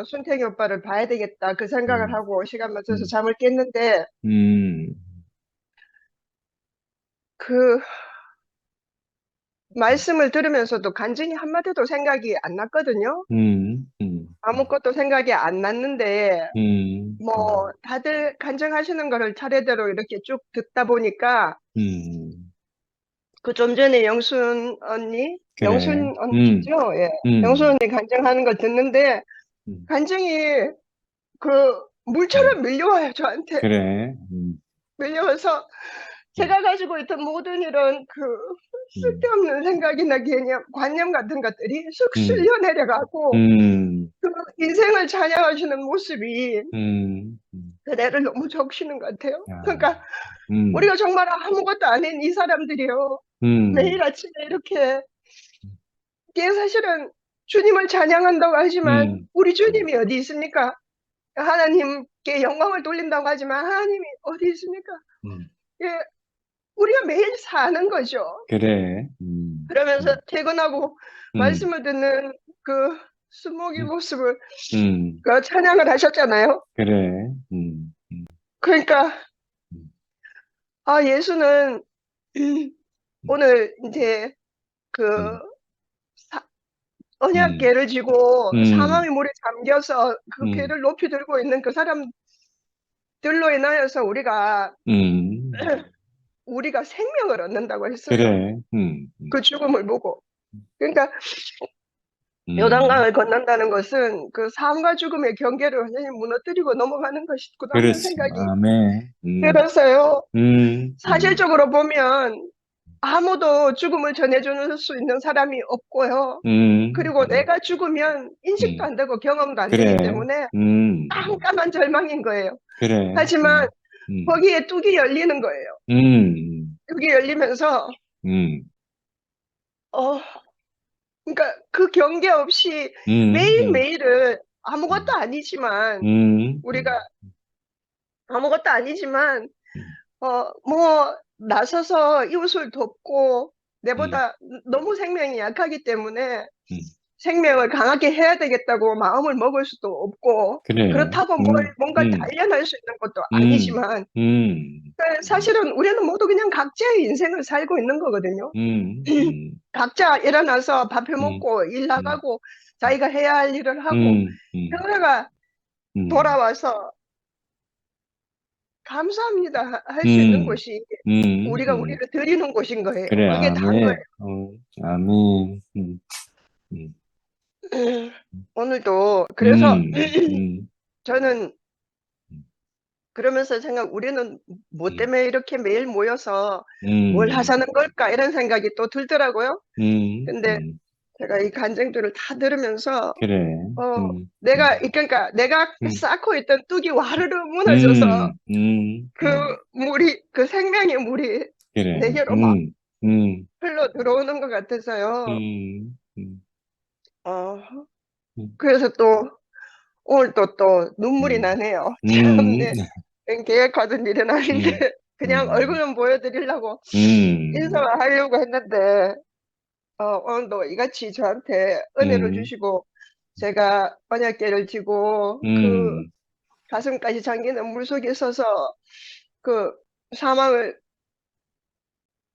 순택이 오빠를 봐야 되겠다. 그 생각을 음. 하고 시간 맞춰서 음. 잠을 깼는데, 음. 그, 말씀을 들으면서도 간증이 한마디도 생각이 안 났거든요. 음, 음, 아무것도 생각이 안 났는데, 음, 뭐, 다들 간증하시는 거를 차례대로 이렇게 쭉 듣다 보니까, 음, 그 좀 전에 영순 언니, 그래. 영순 언니죠? 예. 영순 음, 언니 간증하는 걸 듣는데, 음, 간증이 그 물처럼 밀려와요, 저한테. 그래. 밀려와서 제가 가지고 있던 모든 이런 그 쓸데없는 생각이나 개념, 관념 같은 것들이 쑥 음, 쓸려 내려가고, 음, 그 인생을 찬양하시는 모습이 음. 그대를 너무 적시는 것 같아요. 야, 그러니까 음, 우리가 정말 아무것도 아닌 이 사람들이요. 음, 매일 아침에 이렇게, 이게 사실은 주님을 찬양한다고 하지만 음, 우리 주님이 어디 있습니까? 하나님께 영광을 돌린다고 하지만 하나님이 어디 있습니까? 음. 예, 우리가 매일 사는 거죠. 그래. 그러면서 퇴근하고 음, 말씀을 듣는 그 수목의 음, 모습을 음. 그 찬양을 하셨잖아요. 그래. 그러니까 음, 아 예수는 음, 오늘 이제 그 음, 사- 음, 언약궤를 지고 음, 사망의 물에 잠겨서 그 음, 궤를 높이 들고 있는 그 사람들로 인하여서 음. 우리가 생명을 얻는다고 했어요. 그래. 그 죽음을 보고. 그러니까 음. 요단강을 건넌다는 것은 그 삶과 죽음의 경계를 완전히 무너뜨리고 넘어가는 것이구나 하는 그렇지. 생각이 아멘. 들어서요. 음, 음, 사실적으로 보면 아무도 죽음을 전해줄 수 있는 사람이 없고요. 음, 그리고 내가 죽으면 인식도 음. 안 되고 경험도 안 되기 그래. 때문에 음, 깜깜한 절망인 거예요. 그래. 하지만 음, 거기에 뚝이 열리는 거예요. 음, 뚝이 열리면서 음, 어 그러니까 그 경계 없이 음, 음, 매일매일을 아무것도 음, 아니지만 음, 우리가 아무것도 아니지만 뭐 나서서 이웃을 돕고 음, 내보다 너무 생명이 약하기 때문에 음. 생명을 강하게 해야 되겠다고 마음을 먹을 수도 없고 그래. 그렇다고 뭔가 단련할 수 있는 것도 음, 아니지만 음, 사실은 우리는 모두 그냥 각자의 인생을 살고 있는 거거든요. 각자 일어나서 밥 해 음, 먹고 일 음, 나가고 자기가 해야 할 일을 하고 음, 음, 평화가 음, 돌아와서 감사합니다 할 수 있는 음, 곳이 음, 우리가 우리를 드리는 곳인 거예요. 그래. 그게 다인 거예요. 아멘. 아멘. 음, 오늘도 그래서 음, 음, 저는 그러면서 우리는 뭐 음, 때문에 이렇게 매일 모여서 뭘 음, 하자는 걸까 이런 생각이 또 들더라고요. 근데 음. 제가 이 간증들을 다 들으면서 그래. 그러니까 내가 음, 쌓고 있던 뚝이 와르르 무너져서 음, 음, 그 물이 그 생명의 물이 그래. 내게로 막 음, 흘러 들어오는 것 같아서요. 음, 음, 어, 음, 그래서 또 오늘 또 눈물이 음, 나네요. 음, 참네. 계획하던 일은 아닌데 음, 그냥 음, 얼굴은 보여드리려고 음, 인사를 하려고 했는데 오늘도 이같이 저한테 은혜를 음, 주시고 제가 언약궤를 지고 그 음, 가슴까지 잠기는 물속에 서서 그 사망을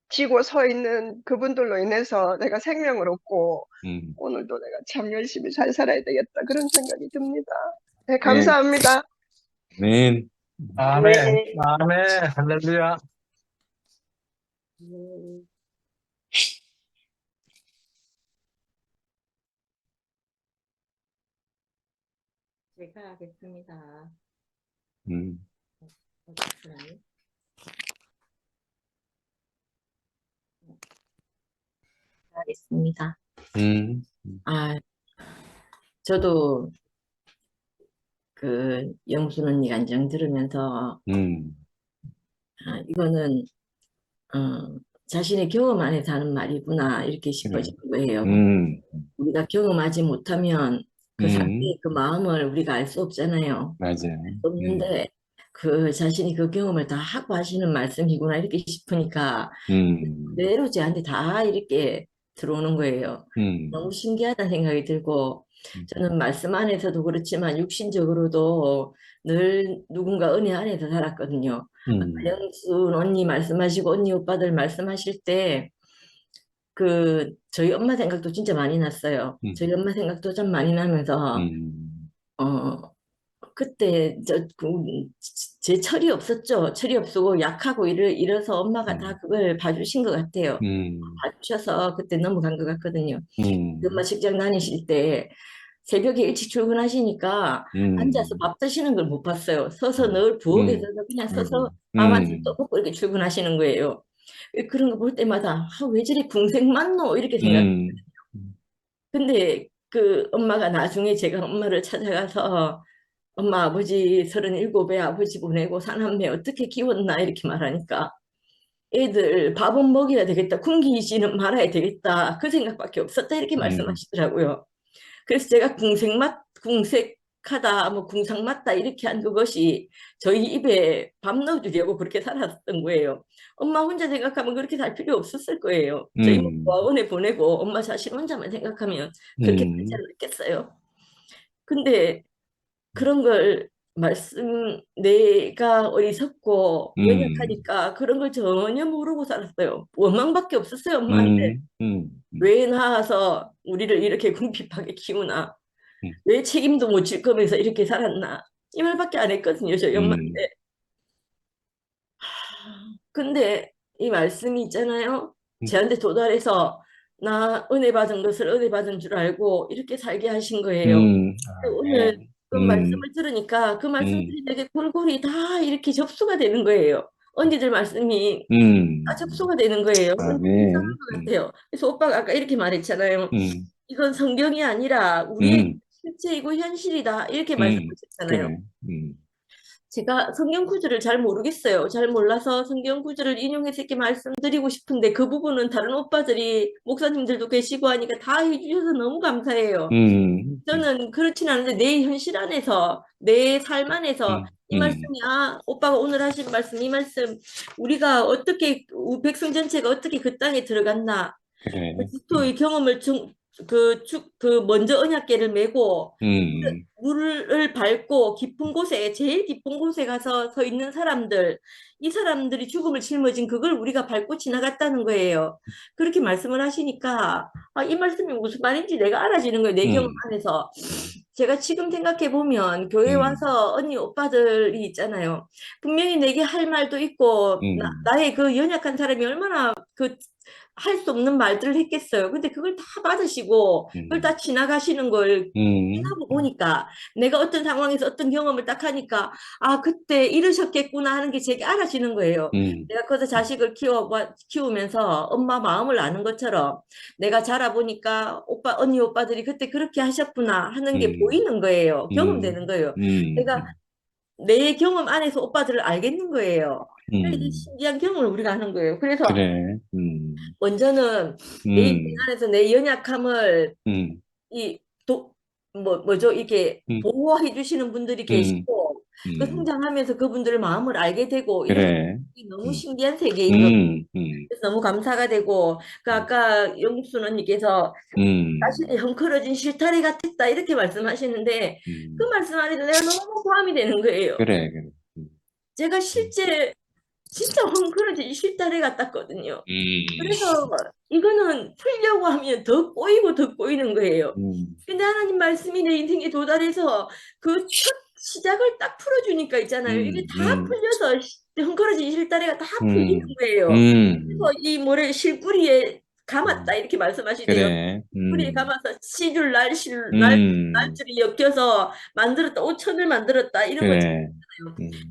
지고 서 있는 그분들로 인해서 내가 생명을 얻고 음. 오늘도 내가 참 열심히 잘 살아야 되겠다 그런 생각이 듭니다. 네, 네, 감사합니다. 아멘. 아멘, 네. 아멘, 할렐루야. 제가 하겠습니다. 음, 어떡하니? 하겠습니다. 음, 아, 저도 그 영순 언니 간증 들으면서 음, 이거는 자신의 경험 안에서 하는 말이구나 이렇게 그래. 싶어지는 거예요. 음, 우리가 경험하지 못하면 그 음, 상대의 그 마음을 우리가 알 수 없잖아요. 맞아. 없는데 그 자신이 그 경험을 다 하고 하시는 말씀이구나 이렇게 싶으니까 음, 그대로 저한테 다 이렇게 들어오는 거예요. 음, 너무 신기하다는 생각이 들고 음, 저는 말씀 안에서도 그렇지만 육신적으로도 늘 누군가 은혜 안에서 살았거든요. 음, 영순 언니 말씀하시고 언니 오빠들 말씀하실 때 저희 엄마 생각도 진짜 많이 났어요. 저희 엄마 생각도 좀 많이 나면서, 어, 그때 제 철이 없었죠. 철이 없고 약하고 이래서 엄마가 다 그걸 봐주신 것 같아요. 봐주셔서 그때 넘어간 것 같거든요. 엄마 직장 다니실 때 새벽에 일찍 출근하시니까 앉아서 밥 드시는 걸 못 봤어요. 서서 늘 부엌에 서서 그냥 서서 밥 한 끼 떠먹고 이렇게 출근하시는 거예요. 그런 거 볼 때마다 왜 저리 궁색 많노 이렇게 생각했거든요. 근데 그 엄마가 나중에 제가 엄마를 찾아가서 엄마 아버지 37에 아버지 보내고 사남매 어떻게 키웠나 이렇게 말하니까 애들 밥은 먹여야 되겠다. 굶기지는 말아야 되겠다. 그 생각밖에 없었다 이렇게 말씀하시더라고요. 그래서 제가 궁색하다, 뭐 궁상 맞다 이렇게 한 그것이 저희 입에 밥 넣어주려고 그렇게 살았던 거예요. 엄마 혼자 생각하면 그렇게 살 필요 없었을 거예요. 저희 뭐 고아원에 보내고 엄마 자신 혼자만 생각하면 그렇게 살지 않았겠어요. 근데 그런 걸 내가 어리석고 연약하니까 그런 걸 전혀 모르고 살았어요. 원망밖에 없었어요, 엄마한테. 왜 낳아서 우리를 이렇게 궁핍하게 키우나? 왜 책임도 못 질 거면서 이렇게 살았나? 이 말밖에 안 했거든요, 저희 엄마한테. 근데 이 말씀이 있잖아요. 저한테 도달해서 나 은혜 받은 것을 은혜 받은 줄 알고 이렇게 살게 하신 거예요. 오늘 그 말씀을 들으니까 그 말씀들이 내게 골고루 다 이렇게 접수가 되는 거예요. 언니들 말씀이 다 접수가 되는 거예요. 이상한 것 같아요. 그래서 오빠가 아까 이렇게 말했잖아요. 이건 성경이 아니라 우리의 실제이고 현실이다. 이렇게 말씀하셨잖아요. 그래. 제가 성경 구절을 잘 모르겠어요. 잘 몰라서 성경 구절을 인용해서 이렇게 말씀드리고 싶은데 그 부분은 다른 오빠들이 목사님들도 계시고 하니까 다 해주셔서 너무 감사해요. 저는 그렇진 않은데 내 현실 안에서 내 삶 안에서 이 말씀이 오빠가 오늘 하신 말씀 이 말씀 우리가 어떻게 백성 전체가 어떻게 그 땅에 들어갔나 그래. 그리스도의 경험을 먼저 언약궤를 메고 물을 밟고 깊은 곳에 제일 깊은 곳에 가서 서 있는 사람들 이 사람들이 죽음을 짊어진 그걸 우리가 밟고 지나갔다는 거예요. 그렇게 말씀을 하시니까 이 말씀이 무슨 말인지 내가 알아지는 거예요. 내 경험 안에서. 제가 지금 생각해 보면 교회 와서 언니 오빠들이 있잖아요. 분명히 내게 할 말도 있고 나의 그 연약한 사람이 얼마나 할 수 없는 말들을 했겠어요. 근데 그걸 다 받으시고 그걸 다 지나가시는 걸 지나고 보니까 내가 어떤 상황에서 어떤 경험을 딱 하니까 그때 이러셨겠구나 하는 게 제게 알아지는 거예요. 내가 거기서 자식을 키우면서 엄마 마음을 아는 것처럼 내가 자라보니까 언니 오빠들이 그때 그렇게 하셨구나 하는 게 보이는 거예요. 경험되는 거예요. 내가 내 경험 안에서 오빠들을 알겠는 거예요. 이게 신기한 경험을 우리가 하는 거예요. 그래서 그래. 먼저는 내 인생 안에서 내 연약함을 이렇게 보호해 주시는 분들이 계시고 그 성장하면서 그분들의 마음을 알게 되고 그래. 이게 너무 신기한 세계인 것 그래서 너무 감사가 되고 아까 영순 언니께서 자신이 헝클어진 실타래 같았다 이렇게 말씀하시는데 그 말씀 안에도 내가 너무 포함이 되는 거예요. 그래. 제가 실제 진짜 헝클어진 실타래 같았거든요. 그래서 이거는 풀려고 하면 더 꼬이고 더 꼬이는 거예요. 근데 하나님 말씀이 내 인생에 도달해서 그 첫 시작을 딱 풀어주니까 있잖아요. 이게 다 풀려서 헝클어진 실타래가 다 풀리는 거예요. 그래서 이 실뿌리에 감았다 이렇게 말씀하시대요. 그래. 뿌리에 감아서 시줄 날줄이 엮여서 만들었다. 5천을 만들었다. 이런 거 그래.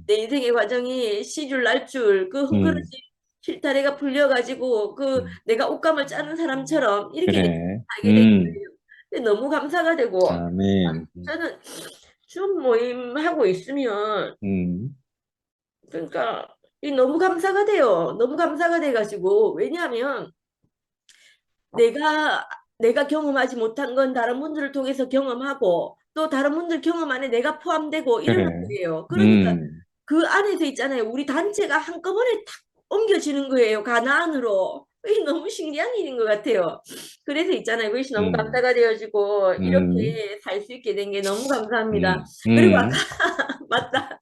내 인생의 과정이 시줄 날줄 그 헝클어진 실타래가 풀려가지고 내가 옷감을 짜는 사람처럼 이렇게 그래. 알게 된 거예요. 근데 너무 감사가 되고 아멘. 저는 춤 모임 하고 있으면 그러니까 너무 감사가 돼요. 너무 감사가 돼가지고 왜냐하면 내가 경험하지 못한 건 다른 분들을 통해서 경험하고 또 다른 분들 경험 안에 내가 포함되고 이러는 그래. 거예요. 그러니까 그 안에서 있잖아요. 우리 단체가 한꺼번에 탁 옮겨지는 거예요. 가나안으로. 이게 너무 신기한 일인 것 같아요. 그래서 있잖아요. 그것이 너무 감사가 되어지고 이렇게 살 수 있게 된 게 너무 감사합니다. 그리고 아까 맞다.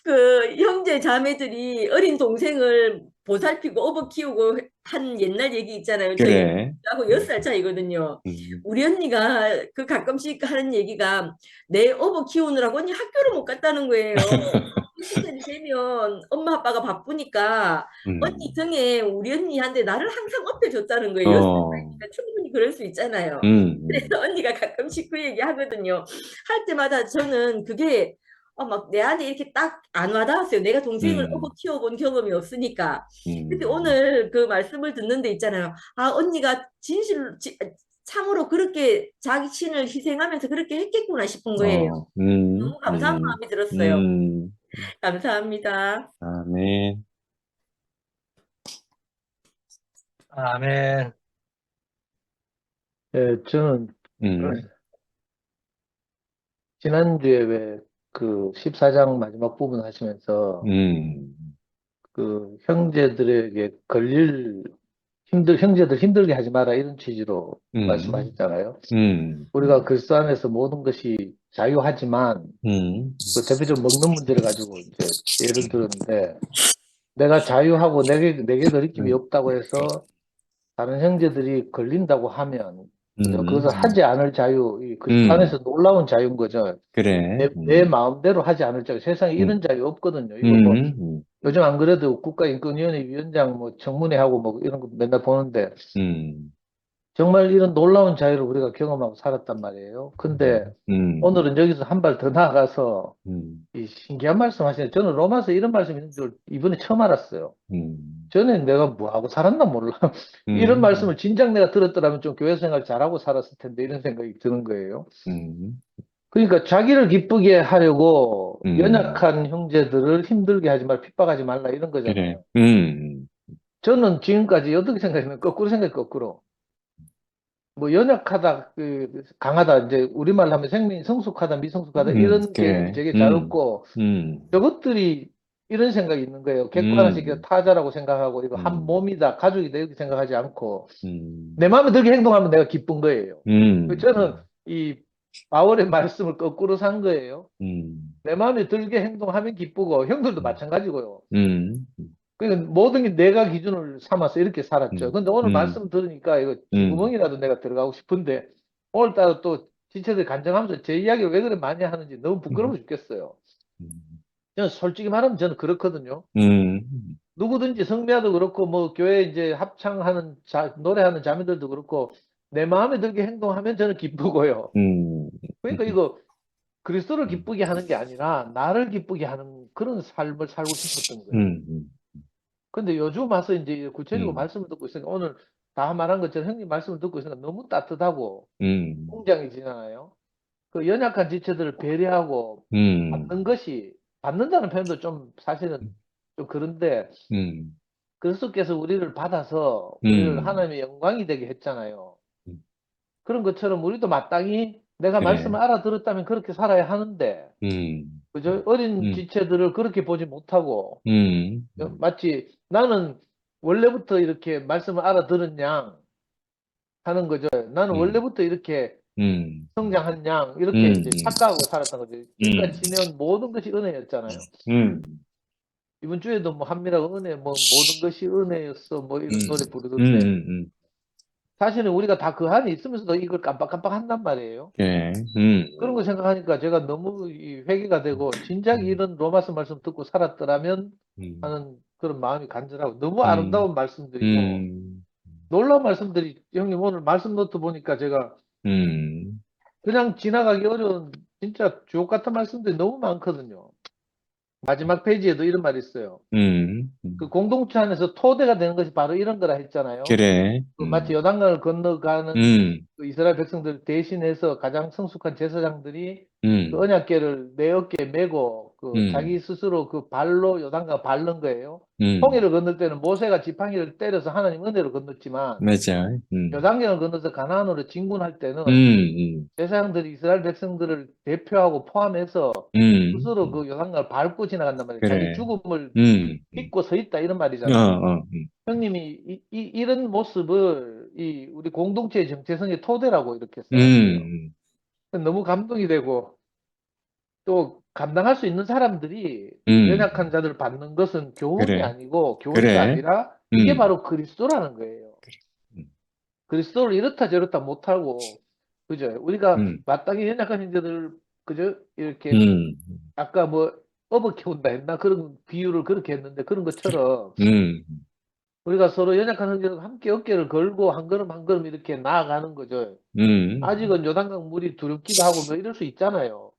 그 형제 자매들이 어린 동생을 보살피고 업어 키우고 한 옛날 얘기 있잖아요. 그래. 저하고 6살 차이거든요. 음. 우리 언니가 그 가끔씩 하는 얘기가 내 업어 키우느라고 언니 학교를 못 갔다는 거예요. 시간이 되면 엄마 아빠가 바쁘니까 언니 등에 우리 언니한테 나를 항상 업혀줬다는 거예요. 6살 어. 차이니까 충분히 그럴 수 있잖아요. 음. 그래서 언니가 가끔씩 그 얘기 하거든요. 할 때마다 저는 그게 막 내 안에 이렇게 딱 안 와닿았어요. 내가 동생을 업어 키워본 경험이 없으니까. 근데 오늘 그 말씀을 듣는데 있잖아요. 아, 언니가 참으로 그렇게 자기 신을 희생하면서 그렇게 했겠구나 싶은 거예요. 너무 감사한 마음이 들었어요. 감사합니다. 아멘. 아멘. 예, 저는 지난주에 왜 그 14장 마지막 부분 하시면서 그 형제들에게 형제들 힘들게 하지 마라 이런 취지로 말씀하셨잖아요. 우리가 그리스도 안에서 모든 것이 자유하지만 그 대표적으로 먹는 문제를 가지고 이제 예를 들었는데 내가 자유하고 내게 거리낌이 없다고 해서 다른 형제들이 걸린다고 하면 그것을 하지 않을 자유, 이 그리스도 안에서 놀라운 자유인 거죠. 그래. 내 마음대로 하지 않을 자유. 세상에 이런 자유 없거든요. 이거 뭐 요즘 안 그래도 국가인권위원회 위원장 뭐 청문회하고 뭐 이런 거 맨날 보는데 정말 이런 놀라운 자유를 우리가 경험하고 살았단 말이에요. 근데 오늘은 여기서 한 발 더 나아가서 이 신기한 말씀 하시네. 저는 로마서 이런 말씀 있는 줄 이번에 처음 알았어요. 전에 내가 뭐하고 살았나 몰라. 이런 말씀을 진작 내가 들었더라면 좀 교회 생활 잘하고 살았을 텐데 이런 생각이 드는 거예요. 그러니까 자기를 기쁘게 하려고 연약한 형제들을 힘들게 하지 말라, 핍박하지 말라 이런 거잖아요. 그래. 저는 지금까지 어떻게 생각했냐면 거꾸로 생각해 거꾸로. 뭐 연약하다, 강하다 이제 우리말로 하면 생명이 성숙하다, 미성숙하다 이런 개념이 되게 잘 없고 저것들이 이런 생각이 있는 거예요. 객관식 타자라고 생각하고 이거 한 몸이다, 가족이다 이렇게 생각하지 않고 내 마음에 들게 행동하면 내가 기쁜 거예요. 저는 이 바울의 말씀을 거꾸로 산 거예요. 내 마음에 들게 행동하면 기쁘고 형들도 마찬가지고요. 그러니까 모든 게 내가 기준을 삼아서 이렇게 살았죠. 근데 오늘 말씀 들으니까 이거 쥐구멍이라도 내가 들어가고 싶은데 오늘따라 또 지체들 간증하면서 제 이야기를 왜 그래 많이 하는지 너무 부끄러워 죽겠어요. 저는 솔직히 말하면 저는 그렇거든요. 누구든지 성미아도 그렇고 뭐 교회 이제 합창하는 노래하는 자매들도 그렇고 내 마음에 들게 행동하면 저는 기쁘고요. 그러니까 이거 그리스도를 기쁘게 하는 게 아니라 나를 기쁘게 하는 그런 삶을 살고 싶었던 거예요. 근데 요즘 와서 이제 구체적으로 말씀을 듣고 있으니까 오늘 다 말한 것처럼 형님 말씀을 듣고 있으니까 너무 따뜻하고 공장이지잖아요. 그 연약한 지체들을 배려하고 받는다는 표현도 좀 사실은 좀 그런데 그리스도께서 우리를 받아서 우리를 하나님의 영광이 되게 했잖아요. 그런 것처럼 우리도 마땅히 내가 그래. 말씀을 알아들었다면 그렇게 살아야 하는데 그죠? 어린 지체들을 그렇게 보지 못하고 마치 나는 원래부터 이렇게 말씀을 알아들은 양 하는 거죠. 나는 원래부터 이렇게 성장한 양 이렇게 이제 착각하고 살았던 거죠. 지금까지 지내온 모든 것이 은혜였잖아요. 이번 주에도 뭐 한미라고 은혜 뭐 모든 것이 은혜였어 뭐 이런 노래 부르던데 사실은 우리가 다 그 안에 있으면서도 이걸 깜빡깜빡 한단 말이에요. 네. 그런 거 생각하니까 제가 너무 회개가 되고 진작 이런 로마서 말씀 듣고 살았더라면 하는 그런 마음이 간절하고 너무 아름다운 말씀들이고 놀라운 말씀들이 형님 오늘 말씀 노트 보니까 제가 그냥 지나가기 어려운 진짜 주옥 같은 말씀들이 너무 많거든요. 마지막 페이지에도 이런 말이 있어요. 그 공동체 안에서 토대가 되는 것이 바로 이런 거라 했잖아요. 그래. 그 마치 요단강을 건너가는 그 이스라엘 백성들 대신해서 가장 성숙한 제사장들이 그 언약궤를 내 어깨에 메고 그 자기 스스로 그 발로 요단강을 밟는 거예요. 홍해를 건널 때는 모세가 지팡이를 때려서 하나님 은혜로 건넜지만 맞아. 요단강을 건너서 가나안으로 진군할 때는 제사장들이 이스라엘 백성들을 대표하고 포함해서 스스로 그 요단강을 밟고 지나간단 말이에요. 그래. 자기 죽음을 믿고 서 있다 이런 어, 말이잖아요. 형님이 이런 모습을 우리 공동체의 정체성의 토대라고 이렇게 써놨어요. 너무 감동이 되고 또 감당할 수 있는 사람들이 연약한 자들을 받는 것은 교훈이 그래. 아니고 교훈이 그래. 아니라 이게 음. 바로 그리스도라는 거예요. 그리스도를 이렇다 저렇다 못하고, 그죠? 우리가 마땅히 연약한 형제들, 그죠? 이렇게 아까 뭐 업어 키운다 했나? 그런 비유를 그렇게 했는데 그런 것처럼 우리가 서로 연약한 형제들과 함께 어깨를 걸고 한 걸음 한 걸음 이렇게 나아가는 거죠. 아직은 요단강 물이 두렵기도 하고 뭐 이럴 수 있잖아요.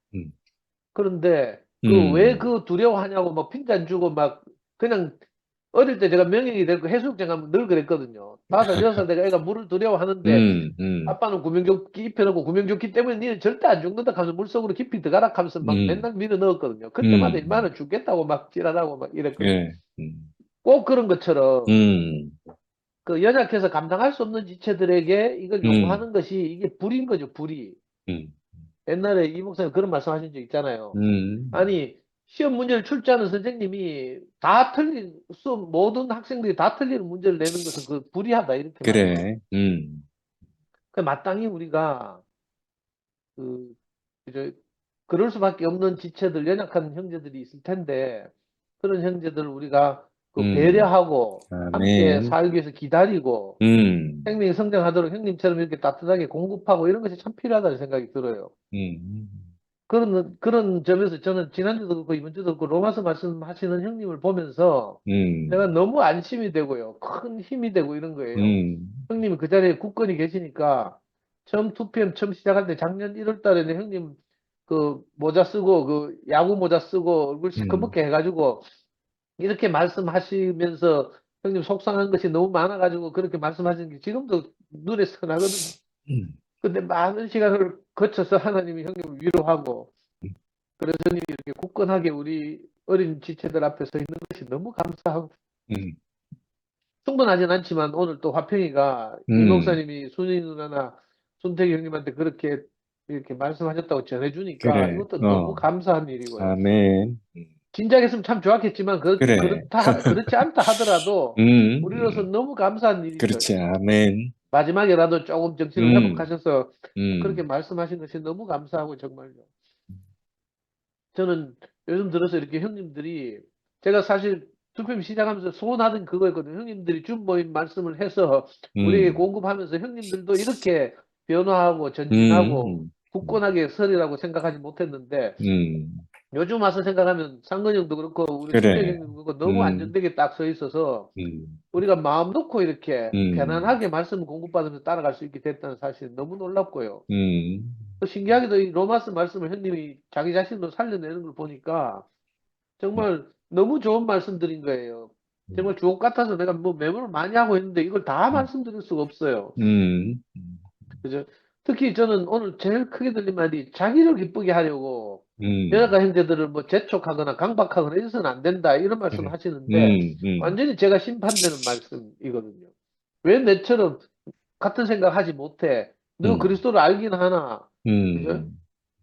그런데 왜 그 두려워하냐고 막 핀잔 주고 막 그냥 어릴 때 제가 명예이 되고 해수욕장 가면 늘 그랬거든요. 5살, 6살 내가 애가 물을 두려워하는데 아빠는 구명조끼 입혀놓고 구명조끼 때문에 니는 절대 안 죽는다 하면서 물속으로 깊이 들어가라 하면서 막 맨날 밀어 넣었거든요. 그때마다 인마는 죽겠다고 막 지랄하고 막 이랬거든요. 예. 꼭 그런 것처럼 그 연약해서 감당할 수 없는 지체들에게 이걸 요구하는 것이 이게 불인 거죠, 불이. 옛날에 이 목사님 그런 말씀 하신 적 있잖아요. 아니, 시험 문제를 출제하는 선생님이 다 틀린, 수업 모든 학생들이 다 틀리는 문제를 내는 것은 그 불이하다, 이렇게 말해요. 그래. 그 마땅히 우리가, 그, 그저, 그럴 수밖에 없는 지체들, 연약한 형제들이 있을 텐데, 그런 형제들을 우리가 그 배려하고, 함께 아멘. 살기 위해서 기다리고, 생명이 성장하도록 형님처럼 이렇게 따뜻하게 공급하고 이런 것이 참 필요하다는 생각이 들어요. 그런 점에서 저는 지난주도 그렇고 이번주도 그렇고 로마서 말씀하시는 형님을 보면서 내가 너무 안심이 되고요. 큰 힘이 되고 이런 거예요. 형님이 그 자리에 굳건히 계시니까 처음 2PM 처음 시작할 때 작년 1월 달에는 형님 그 모자 쓰고 그 야구 모자 쓰고 얼굴 시커멓게 해가지고 이렇게 말씀하시면서 형님 속상한 것이 너무 많아가지고 그렇게 말씀하시는 게 지금도 눈에 선하거든요. 근데 많은 시간을 거쳐서 하나님이 형님을 위로하고 그래서 형님이 이렇게 굳건하게 우리 어린 지체들 앞에 서 있는 것이 너무 감사하고 충분하진 않지만 오늘 또 화평이가 이 목사님이 순희 누나나 순택이 형님한테 그렇게 이렇게 말씀하셨다고 전해주니까 그래. 이것도 너무 감사한 일이고요. 아멘. 진작 했으면 참 좋았겠지만 그래. 그렇지 않다 하더라도 우리로서 너무 감사한 일이죠. 그렇지. 아멘. 마지막에라도 조금 정신을 회복하셔서 그렇게 말씀하신 것이 너무 감사하고 정말요. 저는 요즘 들어서 이렇게 형님들이 제가 사실 2PM 시작하면서 소원하던 그거였거든요. 형님들이 준 모임 말씀을 해서 우리에게 공급하면서 형님들도 이렇게 변화하고 전진하고 굳건하게 서리라고 생각하지 못했는데 요즘 와서 생각하면 상근이 형도 그렇고 우리 그래. 순택 형님도 그렇고 너무 안정되게 딱 서 있어서 우리가 마음 놓고 이렇게 편안하게 말씀을 공급받으면서 따라갈 수 있게 됐다는 사실 너무 놀랍고요. 또 신기하게도 이 로마서 말씀을 형님이 자기 자신도 살려내는 걸 보니까 정말 너무 좋은 말씀드린 거예요. 정말 주옥 같아서 내가 뭐 메모를 많이 하고 있는데 이걸 다 말씀드릴 수가 없어요. 그죠? 특히 저는 오늘 제일 크게 들린 말이 자기를 기쁘게 하려고 연약한 형제들을 뭐 재촉하거나 강박하거나 이래서는 안 된다 이런 말씀을 하시는데 완전히 제가 심판되는 말씀이거든요. 왜 내처럼 같은 생각 하지 못해? 너 그리스도를 알긴 하나? 그죠?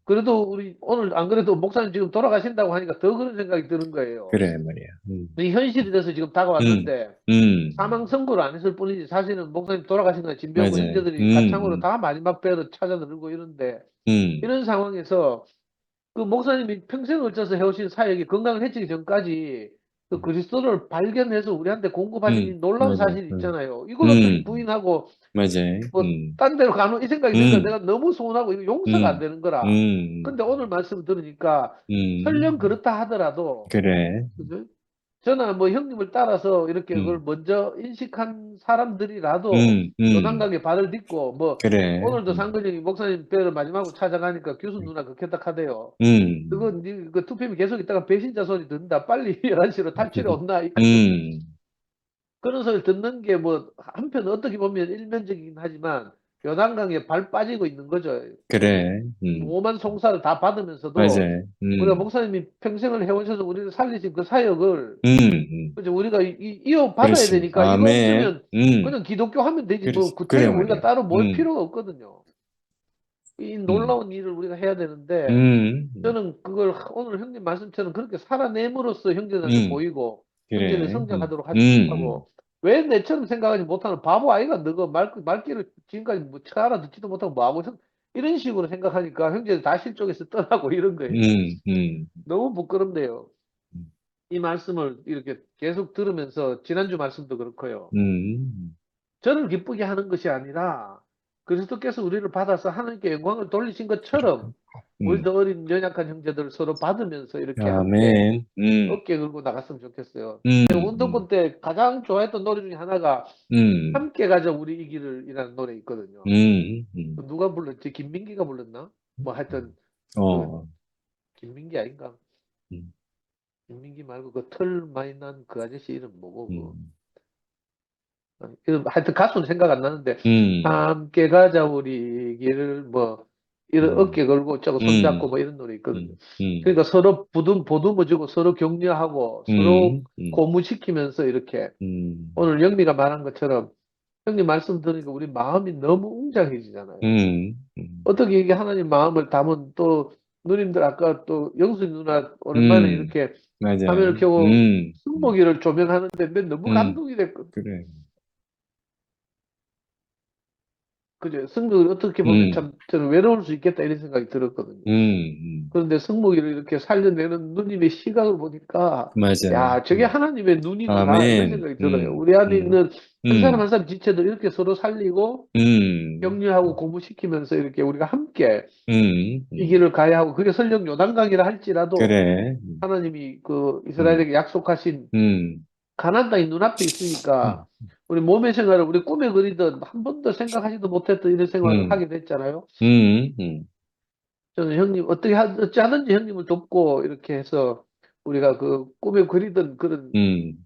그래도 우리 오늘 안 그래도 목사님 지금 돌아가신다고 하니까 더 그런 생각이 드는 거예요. 그래 말이야. 이 현실이 돼서 지금 다가왔는데 사망 선고를 안 했을 뿐이지 사실은 목사님 돌아가신 거 진병고 맞아요. 형제들이 가창으로 다 마지막 배로 찾아들고 이런데 이런 상황에서 그 목사님이 평생을 걸쳐서 해오신 사역이 건강을 해치기 전까지 그 그리스도를 발견해서 우리한테 공급하신 이 놀라운 맞아요. 사실이 있잖아요. 이걸 어떻게 부인하고 맞아요. 뭐 딴 데로 가는 이 생각이 드니까 내가 너무 서운하고 이거 용서가 안 되는 거라. 근데 오늘 말씀 들으니까 설령 그렇다 하더라도 그래. 그죠? 저는 뭐 형님을 따라서 이렇게 그걸 먼저 인식한 사람들이라도 요단강에 발을 딛고 뭐 그래. 오늘도 상근이 목사님 뵈러 마지막으로 찾아가니까 교수 누나 그렇게 하대요. 그건 그 2PM이 계속 있다가 배신자 소리 듣는다. 빨리 11시로 탈출해 온다. 그런 소리 듣는 게 뭐 한편 어떻게 보면 일면적이긴 하지만 요단강에 발 빠지고 있는 거죠. 그래. 오만 송사를 다 받으면서도 맞아요. 우리가 목사님이 평생을 해오셔서 우리를 살리신 그 사역을 그죠? 우리가 이어받아야 그렇지. 되니까 이거 아멘. 없으면 그냥 기독교 하면 되지 뭐 그렇지. 구태여 그래 우리가 말이야. 따로 모일 필요가 없거든요. 이 놀라운 일을 우리가 해야 되는데 저는 그걸 오늘 형님 말씀처럼 그렇게 살아냄으로써 형제들한테 보이고 그래. 형제들이 성장하도록 하고 왜 내처럼 생각하지 못하는 바보 아이가 너가 말귀를 지금까지 뭐 알아듣지도 못하고 뭐하고 있어? 이런 식으로 생각하니까 형제들 다 실족해서 떠나고 이런 거예요. 너무 부끄럽네요. 이 말씀을 이렇게 계속 들으면서 지난주 말씀도 그렇고요. 저를 기쁘게 하는 것이 아니라 그리스도께서 우리를 받아서 하나님께 영광을 돌리신 것처럼 우리 더 어린 연약한 형제들을 서로 받으면서 이렇게 함께 아멘. 어깨 걸고 나갔으면 좋겠어요. 제가 원더권 때 가장 좋아했던 노래 중에 하나가 함께 가자 우리 이 길을 이라는 노래 있거든요. 누가 불렀지? 김민기가 불렀나? 뭐 하여튼 그 김민기 아닌가? 김민기 말고 그 털 많이 난 그 아저씨 이름 뭐고 하여튼 가수는 생각 안 나는데 함께 가자 우리 길을 뭐 이런 어깨 걸고 저거 손잡고 뭐 이런 노래 있거든요. 그러니까 서로 보듬어주고 서로 격려하고 서로 고무시키면서 이렇게 오늘 영미가 말한 것처럼 형님 말씀 들으니까 우리 마음이 너무 웅장해지잖아요. 어떻게 이게 하나님 마음을 담은 또 누님들 아까 또 영수 누나 오랜만에 이렇게 맞아요. 화면을 켜고 승모기를 조명하는데 난 너무 감동이 됐거든. 그래. 그죠? 승모기를 어떻게 보면 참 저는 외로울 수 있겠다 이런 생각이 들었거든요. 그런데 승모기를 이렇게 살려내는 누님의 시각을 보니까 맞아요. 야 저게 하나님의 눈이구나 이런 아멘. 생각이 들어요. 우리 안에 있는 한 사람 한 사람 지체들 이렇게 서로 살리고 격려하고 고무시키면서 이렇게 우리가 함께 이 길을 가야 하고 그게 설령 요단강이라 할지라도 그래. 하나님이 그 이스라엘에게 약속하신 가나안 땅이 눈앞에 있으니까 우리 몸의 생활을 우리 꿈에 그리던 한 번도 생각하지도 못했던 이런 생활을 하게 됐잖아요. 저는 형님 어찌 하든지 형님을 돕고 이렇게 해서 우리가 그 꿈에 그리던 그런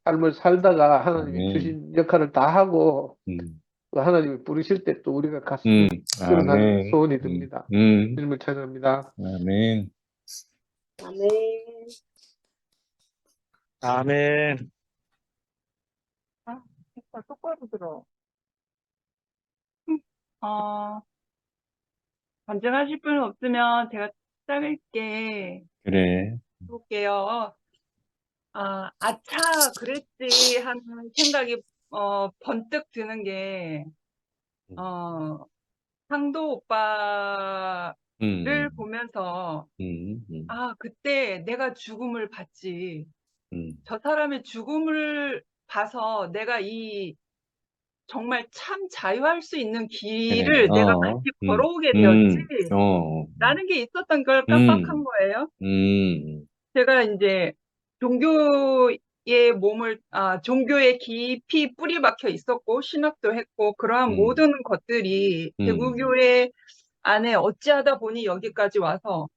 삶을 살다가 하나님이 아멘. 주신 역할을 다 하고 또 하나님이 부르실 때 또 우리가 갔으면 그런 아멘. 소원이 듭니다. 주님을 찬양합니다. 아멘. 아멘. 아멘. 아, 됐다. 똑바로 들어. 반증하실 분 없으면 제가 짧게 그래. 해볼게요. 아차, 그랬지 하는 생각이 번뜩 드는 게 상도 오빠를 보면서 그때 내가 죽음을 봤지. 저 사람의 죽음을 봐서 내가 이 정말 참 자유할 수 있는 길을 그래. 내가 같이 걸어오게 되었지. 어. 라는 게 있었던 걸 깜빡한 거예요. 제가 이제 종교의 종교에 깊이 뿌리 박혀 있었고, 신학도 했고, 그러한 모든 것들이 개구교회 안에 어찌하다 보니 여기까지 와서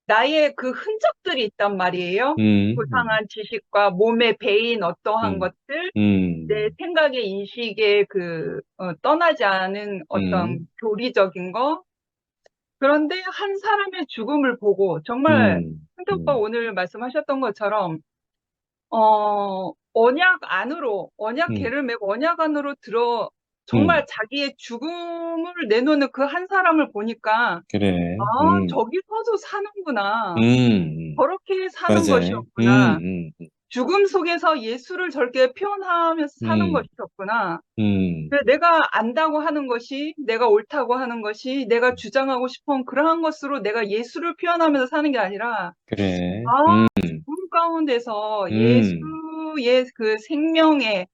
나의 그 흔적들이 있단 말이에요. 고상한 지식과 몸에 배인 어떠한 것들, 내 생각의 인식에 떠나지 않은 어떤 교리적인 거. 그런데 한 사람의 죽음을 보고 정말 상태 오빠 오늘 말씀하셨던 것처럼 언약궤를 메고 언약 안으로 정말 자기의 죽음을 내놓는 그 한 사람을 보니까 그래. 저기서도 사는구나. 저렇게 사는 맞아요. 것이었구나. 죽음 속에서 예수를 저렇게 표현하면서 사는 것이었구나. 그래서 내가 안다고 하는 것이, 내가 옳다고 하는 것이, 내가 주장하고 싶은 그러한 것으로 내가 예수를 표현하면서 사는 게 아니라, 그래. 죽음 가운데서 예수의 그 생명의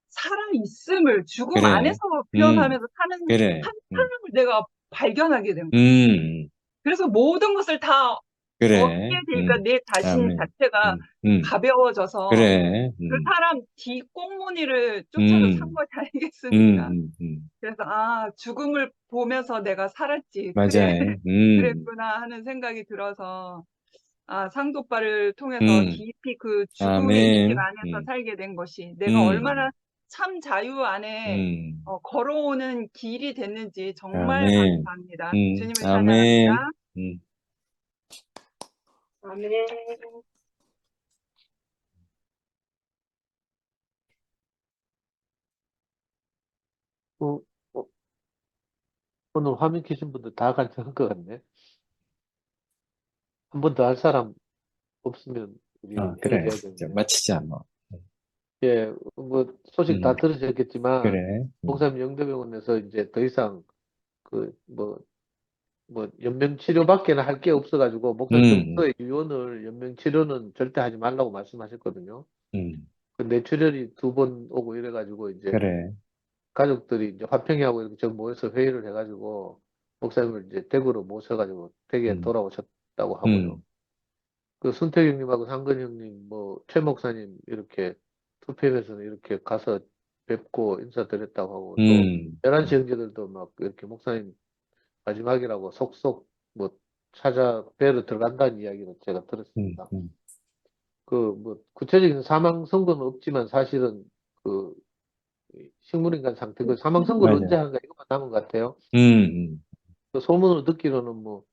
살아있음을 죽음 그래. 안에서 표현하면서 사는 그래. 한 사람을 내가 발견하게 된 거예요. 그래서 모든 것을 다 그래. 얻게 되니까 내 자신 아멘. 자체가 가벼워져서 그래. 그 사람 뒷꽁무니를 쫓아서 산 것이 아니겠습니까? 그래서 죽음을 보면서 내가 살았지. 그래, 맞아요. 그랬구나 하는 생각이 들어서 상도 오빠를 통해서 깊이 그 죽음의 인식 아멘. 안에서 살게 된 것이 내가 얼마나 참 자유 안에 걸어오는 길이 됐는지 정말 아멘. 감사합니다. 주님을 아멘. 찬양합니다. 아멘. 오늘 화면 켜신 분들 다 간증한 것 같네. 한 번 더 할 사람 없으면 우리 그래. 헤어져야 되는데. 마치자, 뭐. 예, 뭐 소식 다 들으셨겠지만 그래. 목사님 영대병원에서 이제 더 이상 뭐 연명 치료밖에는 할 게 없어가지고 목사님 평소에 유언을 연명 치료는 절대 하지 말라고 말씀하셨거든요. 그 뇌출혈이 2번 오고 이래가지고 이제 그래. 가족들이 이제 화평이하고 이렇게 저 모여서 회의를 해가지고 목사님을 이제 대구로 모셔가지고 댁에 돌아오셨다고 하고요. 그 순택 형님하고 상근 형님, 뭐 최 목사님 이렇게 투표에서는 이렇게 가서 뵙고 인사드렸다고 하고 또 11시 형제들도 막 이렇게 목사님 마지막이라고 속속 뭐 찾아 뵈러 들어간다는 이야기를 제가 들었습니다. 그 뭐 구체적인 사망 선고는 없지만 사실은 그 식물인간 상태 그 사망 선고를 언제 하는가 이것만 남은 것 같아요. 그 소문으로 듣기로는 뭐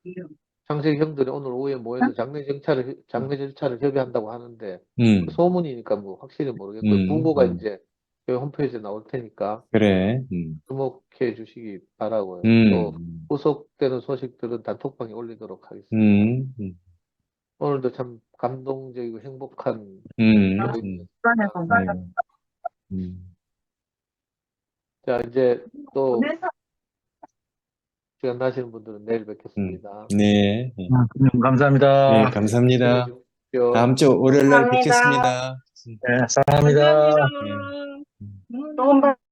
창세 형들이 오늘 오후에 모여서 장례 절차를 협의한다고 하는데 그 소문이니까 뭐 확실히 모르겠고 부고가 이제 교회 홈페이지에 나올 테니까 그래. 주목해 주시기 바라고요. 또 후속되는 소식들은 단톡방에 올리도록 하겠습니다. 오늘도 참 감동적이고 행복한 아이고. 자 이제 또 시간 나시는 분들은 내일 뵙겠습니다. 네. 감사합니다. 네, 감사합니다. 주십시오. 다음 주 월요일 날 감사합니다. 뵙겠습니다. 네, 사랑합니다. 감사합니다.